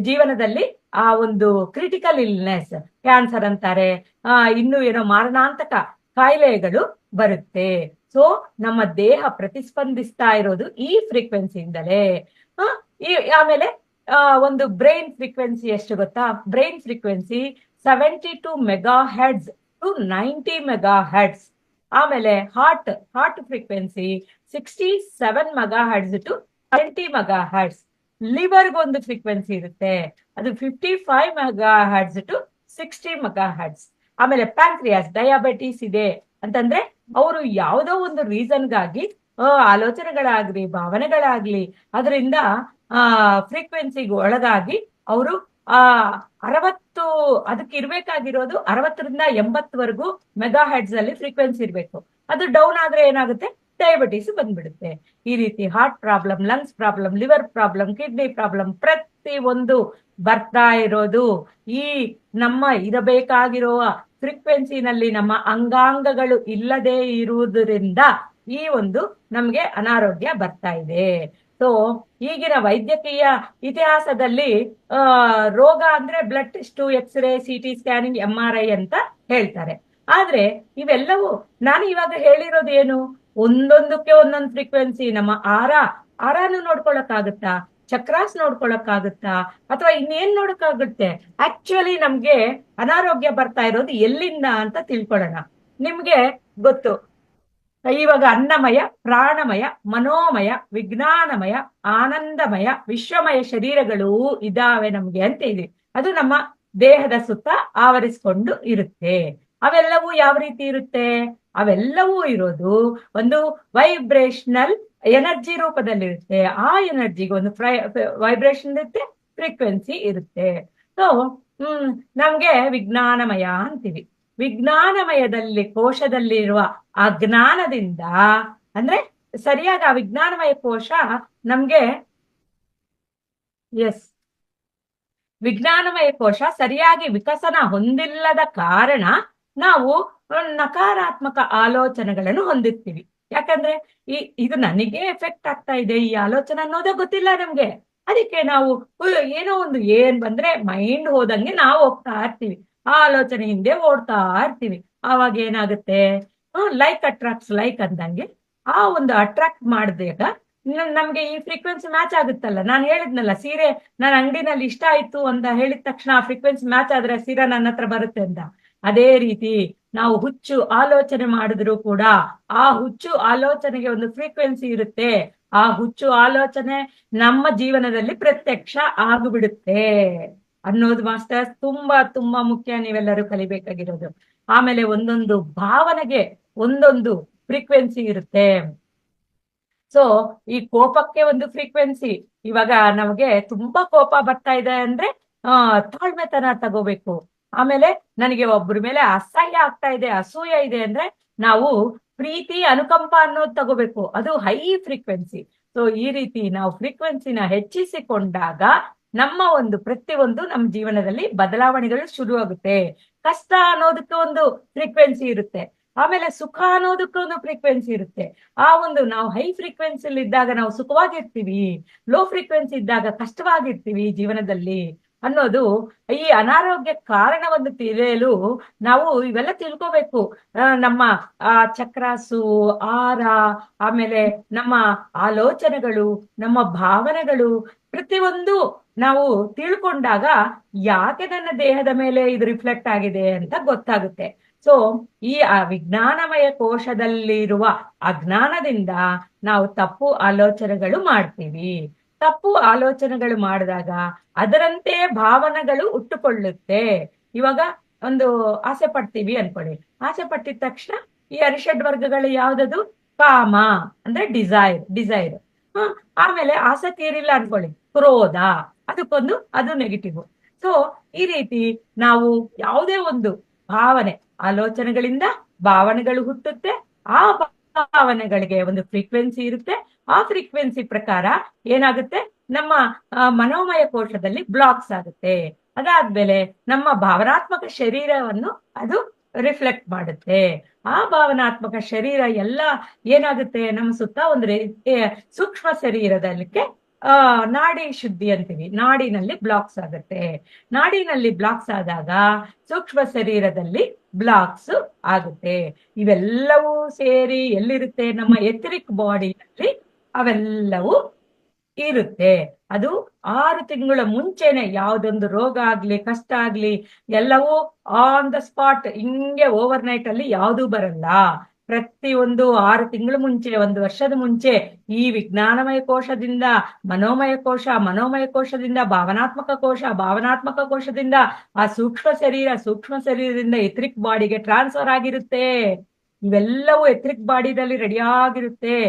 S1: ಜೀವನದಲ್ಲಿ ಆ ಒಂದು ಕ್ರಿಟಿಕಲ್ ಇಲ್ನೆಸ್, ಕ್ಯಾನ್ಸರ್ ಅಂತಾರೆ, ಇನ್ನು ಏನೋ ಮಾರಣಾಂತಕ ಕಾಯಿಲೆಗಳು ಬರುತ್ತೆ. ಸೊ ನಮ್ಮ ದೇಹ ಪ್ರತಿಸ್ಪಂದಿಸ್ತಾ ಇರೋದು ಈ ಫ್ರೀಕ್ವೆನ್ಸಿಯಿಂದಲೇ. ಆಮೇಲೆ ಒಂದು ಬ್ರೈನ್ ಫ್ರೀಕ್ವೆನ್ಸಿ ಎಷ್ಟು ಗೊತ್ತಾ? Brain frequency 72 megahertz to 90 megahertz. ಆಮೇಲೆ heart frequency 67 megahertz to 70 megahertz. ಲಿವರ್ಗೊಂದು ಫ್ರೀಕ್ವೆನ್ಸಿ ಇರುತ್ತೆ, ಅದು 55 ಮೆಗಾಹೆಡ್ಸ್ ಟು 60 ಮೆಗಾಹೆಡ್ಸ್. ಆಮೇಲೆ ಪ್ಯಾಂಕ್ರಿಯಾಸ್, ಡಯಾಬಿಟಿಸ್ ಇದೆ ಅಂತಂದ್ರೆ ಅವರು ಯಾವುದೋ ಒಂದು ರೀಸನ್ಗಾಗಿ ಆಲೋಚನೆಗಳಾಗ್ಲಿ, ಭಾವನೆಗಳಾಗ್ಲಿ, ಅದರಿಂದ ಫ್ರೀಕ್ವೆನ್ಸಿಗೆ ಒಳಗಾಗಿ ಅವರು 60, ಅದಕ್ಕೆ ಇರ್ಬೇಕಾಗಿರೋದು 60ರಿಂದ 80ವರೆಗೂ ಮೆಗಾಹೆಡ್ಸ್ ಅಲ್ಲಿ ಫ್ರೀಕ್ವೆನ್ಸಿ ಇರ್ಬೇಕು. ಅದು ಡೌನ್ ಆದ್ರೆ ಏನಾಗುತ್ತೆ, ಡಯಾಬಿಟಿಸ್ ಬಂದ್ಬಿಡುತ್ತೆ. ಈ ರೀತಿ heart problem, lungs problem, liver problem, kidney problem ಪ್ರತಿ ಒಂದು ಬರ್ತಾ ಇರೋದು ಈ ನಮ್ಮ ಇರಬೇಕಾಗಿರುವ ಫ್ರೀಕ್ವೆನ್ಸಿನಲ್ಲಿ ನಮ್ಮ ಅಂಗಾಂಗಗಳು ಇಲ್ಲದೆ ಇರುವುದರಿಂದ ಈ ಒಂದು ನಮ್ಗೆ ಅನಾರೋಗ್ಯ ಬರ್ತಾ ಇದೆ. ಸೊ ಈಗಿನ ವೈದ್ಯಕೀಯ ಇತಿಹಾಸದಲ್ಲಿ ರೋಗ ಅಂದ್ರೆ blood test, x-ray, CT scanning, MRI ಅಂತ ಹೇಳ್ತಾರೆ. ಆದ್ರೆ ಇವೆಲ್ಲವೂ ನಾನು ಇವಾಗ ಹೇಳಿರೋದು ಏನು, ಒಂದೊಂದಕ್ಕೆ ಒಂದೊಂದು ಫ್ರೀಕ್ವೆನ್ಸಿ. ನಮ್ಮ ಆರಾನು ನೋಡ್ಕೊಳಕ್ಕಾಗುತ್ತಾ, ಚಕ್ರಾಸ್ ನೋಡ್ಕೊಳಕ್ಕಾಗುತ್ತಾ, ಅಥವಾ ಇನ್ನೇನ್ ನೋಡಕ್ಕಾಗುತ್ತೆ? ಆಕ್ಚುಲಿ ನಮ್ಗೆ ಅನಾರೋಗ್ಯ ಬರ್ತಾ ಇರೋದು ಎಲ್ಲಿಂದ ಅಂತ ತಿಳ್ಕೊಳ್ಳೋಣ. ನಿಮ್ಗೆ ಗೊತ್ತು, ಇವಾಗ ಅನ್ನಮಯ, ಪ್ರಾಣಮಯ, ಮನೋಮಯ, ವಿಜ್ಞಾನಮಯ, ಆನಂದಮಯ, ವಿಶ್ವಮಯ ಶರೀರಗಳು ಇದಾವೆ ನಮ್ಗೆ ಅಂತ ಇದೆ. ಅದು ನಮ್ಮ ದೇಹದ ಸುತ್ತ ಆವರಿಸಿಕೊಂಡು ಇರುತ್ತೆ. ಅವೆಲ್ಲವೂ ಯಾವ ರೀತಿ ಇರುತ್ತೆ? ಅವೆಲ್ಲವೂ ಇರೋದು ಒಂದು ವೈಬ್ರೇಷನಲ್ ಎನರ್ಜಿ ರೂಪದಲ್ಲಿರುತ್ತೆ. ಆ ಎನರ್ಜಿಗೆ ಒಂದು ವೈಬ್ರೇಷನ್ ಇರುತ್ತೆ, ಫ್ರೀಕ್ವೆನ್ಸಿ ಇರುತ್ತೆ. ಸೊ ನಮ್ಗೆ ವಿಜ್ಞಾನಮಯ ಅಂತೀವಿ. ವಿಜ್ಞಾನಮಯದಲ್ಲಿ ಕೋಶದಲ್ಲಿರುವ ಆ ಜ್ಞಾನದಿಂದ, ಅಂದ್ರೆ ಸರಿಯಾಗಿ ಆ ವಿಜ್ಞಾನಮಯ ಕೋಶ ನಮ್ಗೆ ವಿಜ್ಞಾನಮಯ ಕೋಶ ಸರಿಯಾಗಿ ವಿಕಸನ ಹೊಂದಿಲ್ಲದ ಕಾರಣ ನಾವು ನಕಾರಾತ್ಮಕ ಆಲೋಚನೆಗಳನ್ನು ಹೊಂದಿರ್ತೀವಿ. ಯಾಕಂದ್ರೆ ಇದು ನನಗೆ ಎಫೆಕ್ಟ್ ಆಗ್ತಾ ಇದೆ ಈ ಆಲೋಚನೆ ಅನ್ನೋದೇ ಗೊತ್ತಿಲ್ಲ ನಮ್ಗೆ. ಅದಕ್ಕೆ ನಾವು ಏನೋ ಒಂದು ಏನ್ ಬಂದ್ರೆ ಮೈಂಡ್ ಹೋದಂಗೆ ನಾವು ಹೋಗ್ತಾ ಇರ್ತೀವಿ, ಆ ಆಲೋಚನೆ ಹಿಂದೆ ಓಡ್ತಾ ಇರ್ತೀವಿ. ಆವಾಗ ಏನಾಗುತ್ತೆ, ಲೈಕ್ ಅಟ್ರಾಕ್ಟ್ಸ್ ಲೈಕ್ ಅಂದಂಗೆ ಆ ಒಂದು ಅಟ್ರಾಕ್ಟ್ ಮಾಡಿದಾಗ ನಮ್ಗೆ ಈ ಫ್ರೀಕ್ವೆನ್ಸಿ ಮ್ಯಾಚ್ ಆಗುತ್ತಲ್ಲ. ನಾನು ಹೇಳಿದ್ನಲ್ಲ, ಸೀರೆ ನನ್ನ ಅಂಗಡಿನಲ್ಲಿ ಇಷ್ಟ ಆಯ್ತು ಅಂತ ಹೇಳಿದ ತಕ್ಷಣ ಆ ಫ್ರೀಕ್ವೆನ್ಸಿ ಮ್ಯಾಚ್ ಆದ್ರೆ ಸೀರೆ ನನ್ನ ಹತ್ರ ಬರುತ್ತೆ ಅಂತ. ಅದೇ ರೀತಿ ನಾವು ಹುಚ್ಚು ಆಲೋಚನೆ ಮಾಡಿದ್ರು ಕೂಡ ಆ ಹುಚ್ಚು ಆಲೋಚನೆಗೆ ಒಂದು ಫ್ರೀಕ್ವೆನ್ಸಿ ಇರುತ್ತೆ. ಆ ಹುಚ್ಚು ಆಲೋಚನೆ ನಮ್ಮ ಜೀವನದಲ್ಲಿ ಪ್ರತ್ಯಕ್ಷ ಆಗಿಬಿಡುತ್ತೆ ಅನ್ನೋದು ಮಾಸ್ಟರ್ಸ್ ತುಂಬಾ ತುಂಬಾ ಮುಖ್ಯ, ನೀವೆಲ್ಲರೂ ಕಲಿಬೇಕಾಗಿರೋದು. ಆಮೇಲೆ ಒಂದೊಂದು ಭಾವನೆಗೆ ಒಂದೊಂದು ಫ್ರೀಕ್ವೆನ್ಸಿ ಇರುತ್ತೆ. ಸೊ ಈ ಕೋಪಕ್ಕೆ ಒಂದು ಫ್ರೀಕ್ವೆನ್ಸಿ. ಇವಾಗ ನಮಗೆ ತುಂಬಾ ಕೋಪ ಬರ್ತಾ ಇದೆ ಅಂದ್ರೆ ತಾಳ್ಮೆತನ ತಗೋಬೇಕು. ಆಮೇಲೆ ನನಗೆ ಒಬ್ಬರ ಮೇಲೆ ಅಸಹ್ಯ ಆಗ್ತಾ ಇದೆ, ಅಸೂಯೆ ಇದೆ ಅಂದ್ರೆ ನಾವು ಪ್ರೀತಿ, ಅನುಕಂಪ ಅನ್ನೋದು ತಗೋಬೇಕು. ಅದು ಹೈ ಫ್ರೀಕ್ವೆನ್ಸಿ. ಸೊ ಈ ರೀತಿ ನಾವು ಫ್ರೀಕ್ವೆನ್ಸಿನ ಹೆಚ್ಚಿಸಿಕೊಂಡಾಗ ನಮ್ಮ ಒಂದು ಪ್ರತಿಯೊಂದು ನಮ್ಮ ಜೀವನದಲ್ಲಿ ಬದಲಾವಣೆಗಳು ಶುರು ಆಗುತ್ತೆ. ಕಷ್ಟ ಅನ್ನೋದಕ್ಕೆ ಒಂದು ಫ್ರೀಕ್ವೆನ್ಸಿ ಇರುತ್ತೆ, ಆಮೇಲೆ ಸುಖ ಅನ್ನೋದಕ್ಕೆ ಒಂದು ಫ್ರೀಕ್ವೆನ್ಸಿ ಇರುತ್ತೆ. ಆ ಒಂದು ನಾವು ಹೈ ಫ್ರೀಕ್ವೆನ್ಸಿಲಿ ಇದ್ದಾಗ ನಾವು ಸುಖವಾಗಿರ್ತೀವಿ, ಲೋ ಫ್ರೀಕ್ವೆನ್ಸಿ ಇದ್ದಾಗ ಕಷ್ಟವಾಗಿರ್ತೀವಿ ಜೀವನದಲ್ಲಿ ಅನ್ನೋದು. ಈ ಅನಾರೋಗ್ಯ ಕಾರಣವನ್ನು ತಿಳಿಯಲು ನಾವು ಇವೆಲ್ಲ ತಿಳ್ಕೋಬೇಕು. ನಮ್ಮ ಚಕ್ರಾಸು, ಆರ, ಆಮೇಲೆ ನಮ್ಮ ಆಲೋಚನೆಗಳು, ನಮ್ಮ ಭಾವನೆಗಳು, ಪ್ರತಿಯೊಂದು ನಾವು ತಿಳ್ಕೊಂಡಾಗ ಯಾಕೆ ನನ್ನ ದೇಹದ ಮೇಲೆ ಇದು ರಿಫ್ಲೆಕ್ಟ್ ಆಗಿದೆ ಅಂತ ಗೊತ್ತಾಗುತ್ತೆ. ಸೊ ಈ ವಿಜ್ಞಾನಮಯ ಕೋಶದಲ್ಲಿರುವ ಅಜ್ಞಾನದಿಂದ ನಾವು ತಪ್ಪು ಆಲೋಚನೆಗಳು ಮಾಡ್ತೀವಿ. ತಪ್ಪು ಆಲೋಚನೆಗಳು ಮಾಡಿದಾಗ ಅದರಂತೆ ಭಾವನೆಗಳು ಹುಟ್ಟುಕೊಳ್ಳುತ್ತೆ. ಇವಾಗ ಒಂದು ಆಸೆ ಪಡ್ತೀವಿ ಅನ್ಕೊಳ್ಳಿ, ಆಸೆ ಪಟ್ಟಿದ ತಕ್ಷಣ ಈ ಅರಿಷಡ್ ವರ್ಗಗಳು ಯಾವ್ದದು? ಕಾಮ ಅಂದ್ರೆ ಡಿಸೈರ್. ಆಮೇಲೆ ಆಸೆ ತೀರಿಲ್ಲ ಅನ್ಕೊಳ್ಳಿ, ಕ್ರೋಧ, ಅದು ನೆಗೆಟಿವ್. ಸೊ ಈ ರೀತಿ ನಾವು ಯಾವುದೇ ಒಂದು ಭಾವನೆ, ಆಲೋಚನೆಗಳಿಂದ ಭಾವನೆಗಳು ಹುಟ್ಟುತ್ತೆ. ಆ ಭಾವನೆಗಳಿಗೆ ಒಂದು ಫ್ರೀಕ್ವೆನ್ಸಿ ಇರುತ್ತೆ. ಆ ಫ್ರೀಕ್ವೆನ್ಸಿ ಪ್ರಕಾರ ಏನಾಗುತ್ತೆ, ನಮ್ಮ ಮನೋಮಯ ಕೋಶದಲ್ಲಿ ಬ್ಲಾಕ್ಸ್ ಆಗುತ್ತೆ. ಅದಾದ್ಮೇಲೆ ನಮ್ಮ ಭಾವನಾತ್ಮಕ ಶರೀರವನ್ನು ಅದು ರಿಫ್ಲೆಕ್ಟ್ ಮಾಡುತ್ತೆ. ಆ ಭಾವನಾತ್ಮಕ ಶರೀರ ಎಲ್ಲ ಏನಾಗುತ್ತೆ, ನಮ್ಮ ಸುತ್ತ ಒಂದು ಸೂಕ್ಷ್ಮ ಶರೀರದಲ್ಲಿಕ್ಕೆ ನಾಡಿ ಶುದ್ಧಿ ಅಂತೀವಿ. ನಾಡಿನಲ್ಲಿ ಬ್ಲಾಕ್ಸ್ ಆಗುತ್ತೆ. ನಾಡಿನಲ್ಲಿ ಬ್ಲಾಕ್ಸ್ ಆದಾಗ ಸೂಕ್ಷ್ಮ ಶರೀರದಲ್ಲಿ ಬ್ಲಾಕ್ಸ್ ಆಗುತ್ತೆ. ಇವೆಲ್ಲವೂ ಸೇರಿ ಎಲ್ಲಿರುತ್ತೆ? ನಮ್ಮ ಎಥರಿಕ್ ಬಾಡಿನಲ್ಲಿ ಅವೆಲ್ಲವೂ ಇರುತ್ತೆ. ಅದು 6 ತಿಂಗಳ ಮುಂಚೆನೆ ಯಾವ್ದೊಂದು ರೋಗ ಆಗ್ಲಿ, ಕಷ್ಟ ಆಗ್ಲಿ, ಎಲ್ಲವೂ ಆನ್ ದ ಸ್ಪಾಟ್, ಹಿಂಗೆ ಓವರ್ ನೈಟ್ ಅಲ್ಲಿ ಯಾವ್ದೂ ಬರಲ್ಲ. ಪ್ರತಿಯೊಂದು 6 ತಿಂಗಳ ಮುಂಚೆ, 1 ವರ್ಷದ ಮುಂಚೆ ಈ ವಿಜ್ಞಾನಮಯ ಕೋಶದಿಂದ ಮನೋಮಯ ಕೋಶ, ಮನೋಮಯ ಕೋಶದಿಂದ ಭಾವನಾತ್ಮಕ ಕೋಶ, ಭಾವನಾತ್ಮಕ ಕೋಶದಿಂದ ಆ ಸೂಕ್ಷ್ಮ ಶರೀರದಿಂದ ಎಥರಿಕ್ ಬಾಡಿಗೆ ಟ್ರಾನ್ಸ್ಫರ್ ಆಗಿರುತ್ತೆ. ಇವೆಲ್ಲವೂ ಎಥರಿಕ್ ಬಾಡಿನಲ್ಲಿ ರೆಡಿಯಾಗಿರುತ್ತೆ.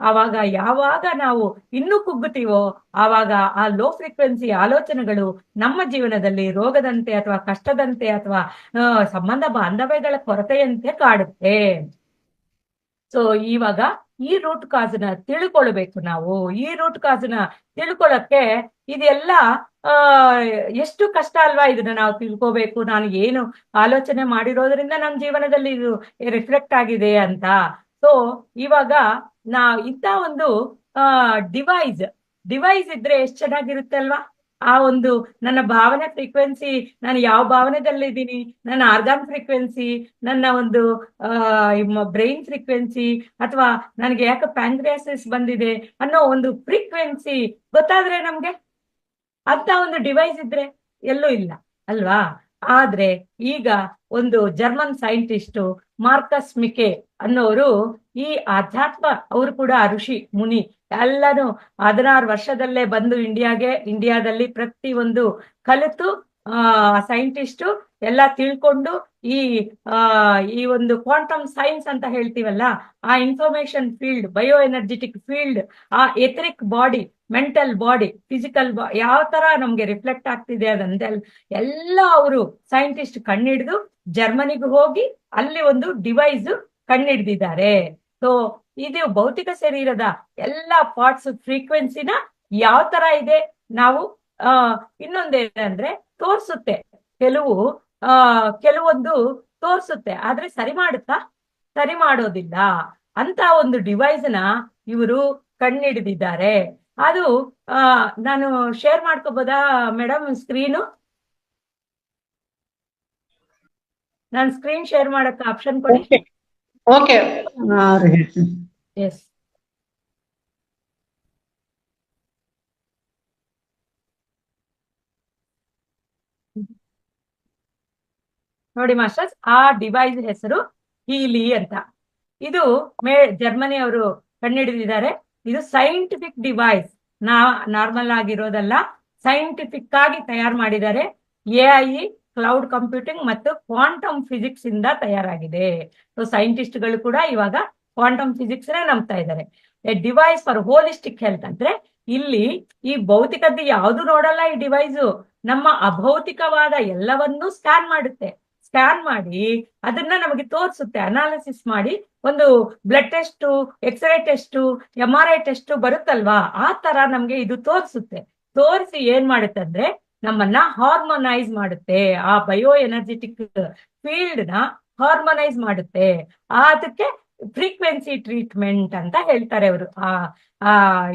S1: ಆವಾಗ ಯಾವಾಗ ನಾವು ಇನ್ನೂ ಕುಗ್ಗುತ್ತೀವೋ ಆವಾಗ ಆ ಲೋ ಫ್ರೀಕ್ವೆನ್ಸಿ ಆಲೋಚನೆಗಳು ನಮ್ಮ ಜೀವನದಲ್ಲಿ ರೋಗದಂತೆ ಅಥವಾ ಕಷ್ಟದಂತೆ ಅಥವಾ ಸಂಬಂಧ ಬಾಂಧವ್ಯಗಳ ಕೊರತೆಯಂತೆ ಕಾಡುತ್ತೆ. ಸೊ ಇವಾಗ ಈ ರೂಟ್ ಕಾಸ್ನ ತಿಳ್ಕೊಳ್ಬೇಕು ನಾವು. ಈ ರೂಟ್ ಕಾಸ್ನ ತಿಳ್ಕೊಳಕ್ಕೆ ಇದೆಲ್ಲ ಎಷ್ಟು ಕಷ್ಟ ಅಲ್ವಾ? ಇದನ್ನ ನಾವು ತಿಳ್ಕೋಬೇಕು. ನಾನು ಏನು ಆಲೋಚನೆ ಮಾಡಿರೋದ್ರಿಂದ ನಮ್ಮ ಜೀವನದಲ್ಲಿ ಇದು ರಿಫ್ಲೆಕ್ಟ್ ಆಗಿದೆ ಅಂತ. ಸೊ ಇವಾಗ ಇಂಥ ಒಂದು ಡಿವೈಸ್ ಡಿವೈಸ್ ಇದ್ರೆ ಎಷ್ಟು ಚೆನ್ನಾಗಿರುತ್ತೆ ಅಲ್ವಾ. ಆ ಒಂದು ನನ್ನ ಭಾವನೆ ಫ್ರೀಕ್ವೆನ್ಸಿ, ನಾನು ಯಾವ ಭಾವನೆದಲ್ಲಿದ್ದೀನಿ, ನನ್ನ ಆರ್ಗಾನ್ ಫ್ರೀಕ್ವೆನ್ಸಿ, ನನ್ನ ಒಂದು ಬ್ರೈನ್ ಫ್ರೀಕ್ವೆನ್ಸಿ, ಅಥವಾ ನನಗೆ ಯಾಕೆ ಪ್ಯಾಂಕ್ರಿಯಾಸಿಸ್ ಬಂದಿದೆ ಅನ್ನೋ ಒಂದು ಫ್ರೀಕ್ವೆನ್ಸಿ ಗೊತ್ತಾದ್ರೆ ನಮ್ಗೆ, ಅಂತ ಒಂದು ಡಿವೈಸ್ ಇದ್ರೆ ಎಲ್ಲೂ ಇಲ್ಲ ಅಲ್ವಾ. ಆದ್ರೆ ಈಗ ಒಂದು ಜರ್ಮನ್ ಸೈಂಟಿಸ್ಟ್ ಮಾರ್ಕಸ್ ಮಿಕೆ ಅನ್ನೋರು, ಈ ಆಧ್ಯಾತ್ಮ, ಅವರು ಕೂಡ ಋಷಿ ಮುನಿ ಎಲ್ಲಾನು 16 ವರ್ಷದಲ್ಲೇ ಬಂದು ಇಂಡಿಯಾದಲ್ಲಿ ಪ್ರತಿ ಒಂದು ಕಲಿತು ಸೈಂಟಿಸ್ಟು ಎಲ್ಲ ತಿಳ್ಕೊಂಡು ಈ ಒಂದು ಕ್ವಾಂಟಮ್ ಸೈನ್ಸ್ ಅಂತ ಹೇಳ್ತೀವಲ್ಲ, ಆ information field, bio energetic field, ಆ ಎಥರಿಕ್ ಬಾಡಿ, ಮೆಂಟಲ್ ಬಾಡಿ, ಫಿಸಿಕಲ್ ಯಾವ ತರ ನಮ್ಗೆ ರಿಫ್ಲೆಕ್ಟ್ ಆಗ್ತಿದೆ ಅದಂತೆಲ್ಲ ಎಲ್ಲ ಅವರು ಸೈಂಟಿಸ್ಟ್ ಕಣ್ಣಿಡ್ದು ಜರ್ಮನಿಗೂ ಹೋಗಿ ಅಲ್ಲಿ ಒಂದು ಡಿವೈಸ್ ಕಣ್ಣಿಡ್ದಿದ್ದಾರೆ. ಸೊ ಇದು ಭೌತಿಕ ಶರೀರದ ಎಲ್ಲ ಪಾರ್ಟ್ಸ್ ಫ್ರೀಕ್ವೆನ್ಸಿನ ಯಾವ ತರ ಇದೆ ನಾವು ಇನ್ನೊಂದೇನಂದ್ರೆ ತೋರ್ಸುತ್ತೆ, ಕೆಲವೊಂದು ತೋರ್ಸುತ್ತೆ, ಆದ್ರೆ ಸರಿ ಮಾಡುತ್ತಾ? ಸರಿ ಮಾಡೋದಿಲ್ಲ ಅಂತ ಒಂದು ಡಿವೈಸ್ ನ ಇವರು ಕಣ್ಣಿಡಿದಿದ್ದಾರೆ. ಅದು ನಾನು ಶೇರ್ ಮಾಡ್ಕೋಬೋದಾ ಮೇಡಮ್ ಸ್ಕ್ರೀನು? ನಾನು ಸ್ಕ್ರೀನ್ ಶೇರ್ ಮಾಡಕ್ಕೆ ಆಪ್ಷನ್ ಕೊಡಿ.
S2: Okay,
S1: yes. ನೋಡಿ ಮಾಸ್ಟರ್ಸ್, ಆ ಡಿವೈಸ್ ಹೆಸರು ಹೀಲಿ ಅಂತ. ಇದು ಜರ್ಮನಿ ಅವರು ಕಂಡುಹಿಡಿದಿದ್ದಾರೆ. ಇದು ಸೈಂಟಿಫಿಕ್ ಡಿವೈಸ್, ನಾರ್ಮಲ್ ಆಗಿರೋದಲ್ಲ, ಸೈಂಟಿಫಿಕ್ ಆಗಿ ತಯಾರು ಮಾಡಿದ್ದಾರೆ. AI, ಕ್ಲೌಡ್ ಕಂಪ್ಯೂಟಿಂಗ್ ಮತ್ತು ಕ್ವಾಂಟಮ್ ಫಿಸಿಕ್ಸ್ ಇಂದ ತಯಾರಾಗಿದೆ. ಸೊ ಸೈಂಟಿಸ್ಟ್ಗಳು ಕೂಡ ಇವಾಗ ಕ್ವಾಂಟಮ್ ಫಿಸಿಕ್ಸ್ ನಂಬ್ತಾ ಇದ್ದಾರೆ. A device for holistic health ಅಂದ್ರೆ ಇಲ್ಲಿ ಈ ಭೌತಿಕದ್ದು ಯಾವುದು ನೋಡಲ್ಲ ಈ ಡಿವೈಸು, ನಮ್ಮ ಅಭೌತಿಕವಾದ ಎಲ್ಲವನ್ನೂ ಸ್ಕ್ಯಾನ್ ಮಾಡುತ್ತೆ. ಸ್ಕ್ಯಾನ್ ಮಾಡಿ ಅದನ್ನ ನಮಗೆ ತೋರಿಸುತ್ತೆ, ಅನಾಲಿಸಿಸ್ ಮಾಡಿ. ಒಂದು blood test, X ray test, MRI test ಬರುತ್ತಲ್ವಾ, ಆ ತರ ನಮ್ಗೆ ಇದು ತೋರಿಸುತ್ತೆ. ತೋರಿಸಿ ಏನ್ ಮಾಡುತ್ತೆ ಅಂದ್ರೆ ನಮ್ಮನ್ನ ಹಾರ್ಮೋನೈಸ್ ಮಾಡುತ್ತೆ, ಆ ಬಯೋ ಎನರ್ಜೆಟಿಕ್ ಫೀಲ್ಡ್ ನ ಹಾರ್ಮೋನೈಸ್ ಮಾಡುತ್ತೆ. ಅದಕ್ಕೆ ಫ್ರೀಕ್ವೆನ್ಸಿ ಟ್ರೀಟ್ಮೆಂಟ್ ಅಂತ ಹೇಳ್ತಾರೆ ಅವರು.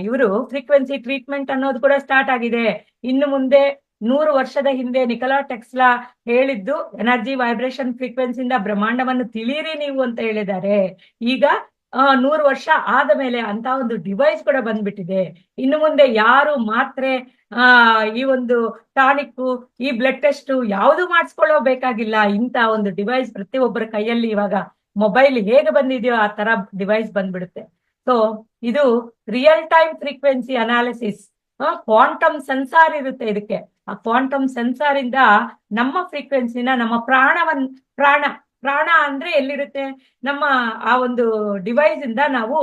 S1: ಇವರು ಫ್ರೀಕ್ವೆನ್ಸಿ ಟ್ರೀಟ್ಮೆಂಟ್ ಅನ್ನೋದು ಕೂಡ ಸ್ಟಾರ್ಟ್ ಆಗಿದೆ. ಇನ್ನು ಮುಂದೆ 100 ವರ್ಷದ ಹಿಂದೆ ನಿಕೋಲಾ ಟೆಸ್ಲಾ ಹೇಳಿದ್ದು ಎನರ್ಜಿ ವೈಬ್ರೇಷನ್ ಫ್ರೀಕ್ವೆನ್ಸಿಯಿಂದ ಬ್ರಹ್ಮಾಂಡವನ್ನು ತಿಳಿಯಿರಿ ನೀವು ಅಂತ ಹೇಳಿದ್ದಾರೆ. ಈಗ 100 ವರ್ಷ ಆದ ಮೇಲೆ ಅಂತ ಒಂದು ಡಿವೈಸ್ ಕೂಡ ಬಂದ್ಬಿಟ್ಟಿದೆ. ಇನ್ನು ಮುಂದೆ ಯಾರು ಮಾತ್ರೆ, ಈ ಒಂದು ಟಾನಿಕ್, ಈ ಬ್ಲಡ್ ಟೆಸ್ಟ್ ಯಾವುದು ಮಾಡಿಸ್ಕೊಳ್ಳೋ ಬೇಕಾಗಿಲ್ಲ. ಇಂತ ಒಂದು ಡಿವೈಸ್ ಪ್ರತಿಯೊಬ್ಬರ ಕೈಯಲ್ಲಿ ಇವಾಗ ಮೊಬೈಲ್ ಹೇಗೆ ಬಂದಿದೆಯೋ ಆ ತರ ಡಿವೈಸ್ ಬಂದ್ಬಿಡುತ್ತೆ. ಸೊ ಇದು real time frequency analysis. Quantum sensor ಇರುತ್ತೆ ಇದಕ್ಕೆ. ಆ ಕ್ವಾಂಟಮ್ ಸೆನ್ಸಾರ್ ಇಂದ ನಮ್ಮ ಫ್ರೀಕ್ವೆನ್ಸಿನ, ನಮ್ಮ ಪ್ರಾಣ ಅಂದ್ರೆ ಎಲ್ಲಿರುತ್ತೆ, ನಮ್ಮ ಆ ಒಂದು ಡಿವೈಸ್ ಇಂದ ನಾವು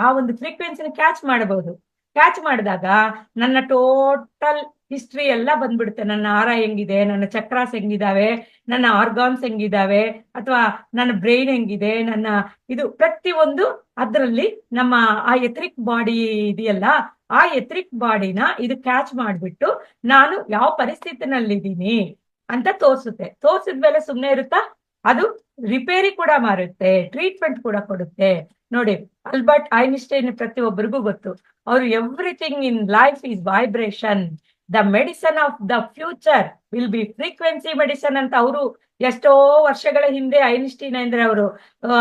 S1: ಆ ಒಂದು ಫ್ರೀಕ್ವೆನ್ಸಿನ ಕ್ಯಾಚ್ ಮಾಡಬಹುದು. ಕ್ಯಾಚ್ ಮಾಡಿದಾಗ ನನ್ನ ಟೋಟಲ್ ಹಿಸ್ಟ್ರಿ ಎಲ್ಲ ಬಂದ್ಬಿಡುತ್ತೆ. ನನ್ನ ಆರ ಹೆಂಗಿದೆ, ನನ್ನ ಚಕ್ರಾಸ್ ಹೆಂಗಿದಾವೆ, ನನ್ನ ಆರ್ಗಾನ್ಸ್ ಹೆಂಗಿದಾವೆ, ಅಥವಾ ನನ್ನ ಬ್ರೈನ್ ಹೆಂಗಿದೆ, ನನ್ನ ಇದು ಪ್ರತಿಯೊಂದು ಅದರಲ್ಲಿ ನಮ್ಮ ಆ ಎಥರಿಕ್ ಬಾಡಿ ಇದೆಯಲ್ಲ, ಆ ಎಥರಿಕ್ ಬಾಡಿನ ಇದು ಕ್ಯಾಚ್ ಮಾಡಿಬಿಟ್ಟು ನಾನು ಯಾವ ಪರಿಸ್ಥಿತಿನಲ್ಲಿದ್ದೀನಿ ಅಂತ ತೋರಿಸುತ್ತೆ. ತೋರಿಸಿದ್ಮೇಲೆ ಸುಮ್ಮನೆ ಇರುತ್ತಾ, ಅದು ರಿಪೇರಿ ಕೂಡ ಮಾರುತ್ತೆ, ಟ್ರೀಟ್ಮೆಂಟ್ ಕೂಡ ಕೊಡುತ್ತೆ. ನೋಡಿ, ಆಲ್ಬರ್ಟ್ ಐನ್ಸ್ಟೈನ್ ಪ್ರತಿಯೊಬ್ಬರಿಗೂ ಗೊತ್ತು, ಅವರು everything in life is vibration, the medicine of the future will be frequency medicine ಅಂತ ಅವರು ಎಷ್ಟೋ ವರ್ಷಗಳ ಹಿಂದೆ, ಐನ್ಸ್ಟೈನ್ ಅಂದ್ರೆ ಅವರು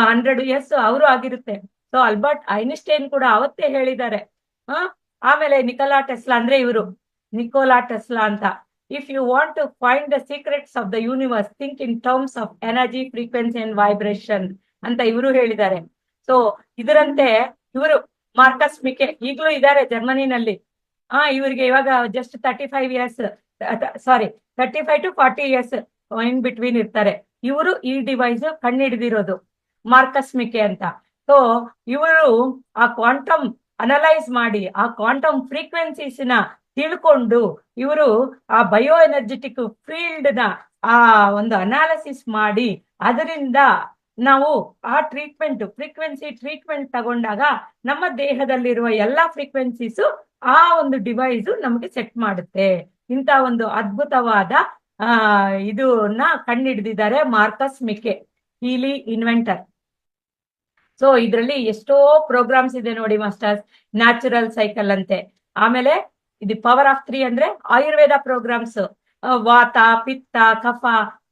S1: 100 years ಅವರು ಆಗಿರುತ್ತೆ. ಸೊ ಆಲ್ಬರ್ಟ್ ಐನ್ಸ್ಟೈನ್ ಕೂಡ ಅವತ್ತೇ ಹೇಳಿದ್ದಾರೆ. ಆಮೇಲೆ ನಿಕೋಲಾ ಟೆಸ್ಲಾ ಅಂದ್ರೆ ಇವರು ನಿಕೋಲಾ ಟೆಸ್ಲಾ ಅಂತ, if you want to find the secrets of the universe, think in terms of energy, frequency and vibration ಅಂತ ಇವರು ಹೇಳಿದ್ದಾರೆ. ಸೊ ಇದರಂತೆ ಇವರು ಮಾರ್ಕಸ್ ಮಿಕೆ ಈಗಲೂ ಇದ್ದಾರೆ ಜರ್ಮನಿನಲ್ಲಿ. ಇವರಿಗೆ ಇವಾಗ just 35 years, sorry 35 to 40 years in between ಇರ್ತಾರೆ. ಇವರು ಈ ಡಿವೈಸ್ ಕಂಡುಹಿಡಿದಿರೋದು ಮಾರ್ಕಸ್ ಮಿಕೆ ಅಂತ. ಸೊ ಇವರು ಆ ಕ್ವಾಂಟಮ್ ಅನಲೈಸ್ ಮಾಡಿ ಆ ಕ್ವಾಂಟಮ್ ಫ್ರೀಕ್ವೆನ್ಸೀಸ್ ನ ತಿಳ್ಕೊಂಡು ಇವರು ಆ ಬಯೋ ಎನರ್ಜೆಟಿಕ್ ಫೀಲ್ಡ್ ನ ಆ ಒಂದು ಅನಾಲಿಸಿಸ್ ಮಾಡಿ ಅದರಿಂದ ನಾವು ಆ ಫ್ರೀಕ್ವೆನ್ಸಿ ಟ್ರೀಟ್ಮೆಂಟ್ ತಗೊಂಡಾಗ ನಮ್ಮ ದೇಹದಲ್ಲಿರುವ ಎಲ್ಲಾ ಫ್ರೀಕ್ವೆನ್ಸೀಸು ಆ ಒಂದು ಡಿವೈಸ್ ನಮಗೆ ಸೆಟ್ ಮಾಡುತ್ತೆ. ಇಂತ ಒಂದು ಅದ್ಭುತವಾದ ಇದನ್ನ ಕಂಡುಹಿಡಿದಿದ್ದಾರೆ ಮಾರ್ಕಸ್ ಮಿಕೆ, ಹೀಲಿ ಇನ್ವೆಂಟರ್. ಸೊ ಇದರಲ್ಲಿ ಎಷ್ಟೋ ಪ್ರೋಗ್ರಾಮ್ಸ್ ಇದೆ ನೋಡಿ ಮಾಸ್ಟರ್ಸ್. ನ್ಯಾಚುರಲ್ ಸೈಕಲ್ ಅಂತೆ, ಆಮೇಲೆ ಇದು ಪವರ್ ಆಫ್ 3 ಅಂದ್ರೆ ಆಯುರ್ವೇದ ಪ್ರೋಗ್ರಾಮ್ಸ್, ವಾತ ಪಿತ್ತ ಕಫ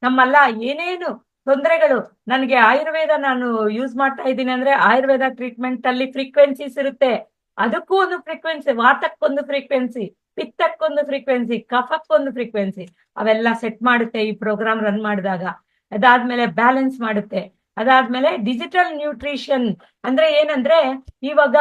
S1: ನಮ್ಮೆಲ್ಲ ಏನೇನು ತೊಂದರೆಗಳು. ನನಗೆ ಆಯುರ್ವೇದ ನಾನು ಯೂಸ್ ಮಾಡ್ತಾ ಇದ್ದೀನಿ ಅಂದ್ರೆ ಆಯುರ್ವೇದ ಟ್ರೀಟ್ಮೆಂಟ್ ಅಲ್ಲಿ ಫ್ರೀಕ್ವೆನ್ಸೀಸ್ ಇರುತ್ತೆ. ಅದಕ್ಕೂ ಒಂದು ಫ್ರೀಕ್ವೆನ್ಸಿ, ವಾತಕ್ಕೊಂದು ಫ್ರೀಕ್ವೆನ್ಸಿ, ಪಿತ್ತಕ್ಕೊಂದು ಫ್ರೀಕ್ವೆನ್ಸಿ, ಕಫಕ್ಕೊಂದು ಫ್ರೀಕ್ವೆನ್ಸಿ, ಅವೆಲ್ಲ ಸೆಟ್ ಮಾಡುತ್ತೆ ಈ ಪ್ರೋಗ್ರಾಮ್ ರನ್ ಮಾಡಿದಾಗ. ಅದಾದ್ಮೇಲೆ ಬ್ಯಾಲೆನ್ಸ್ ಮಾಡುತ್ತೆ. ಅದಾದ್ಮೇಲೆ ಡಿಜಿಟಲ್ ನ್ಯೂಟ್ರಿಷನ್ ಅಂದ್ರೆ ಏನಂದ್ರೆ ಇವಾಗ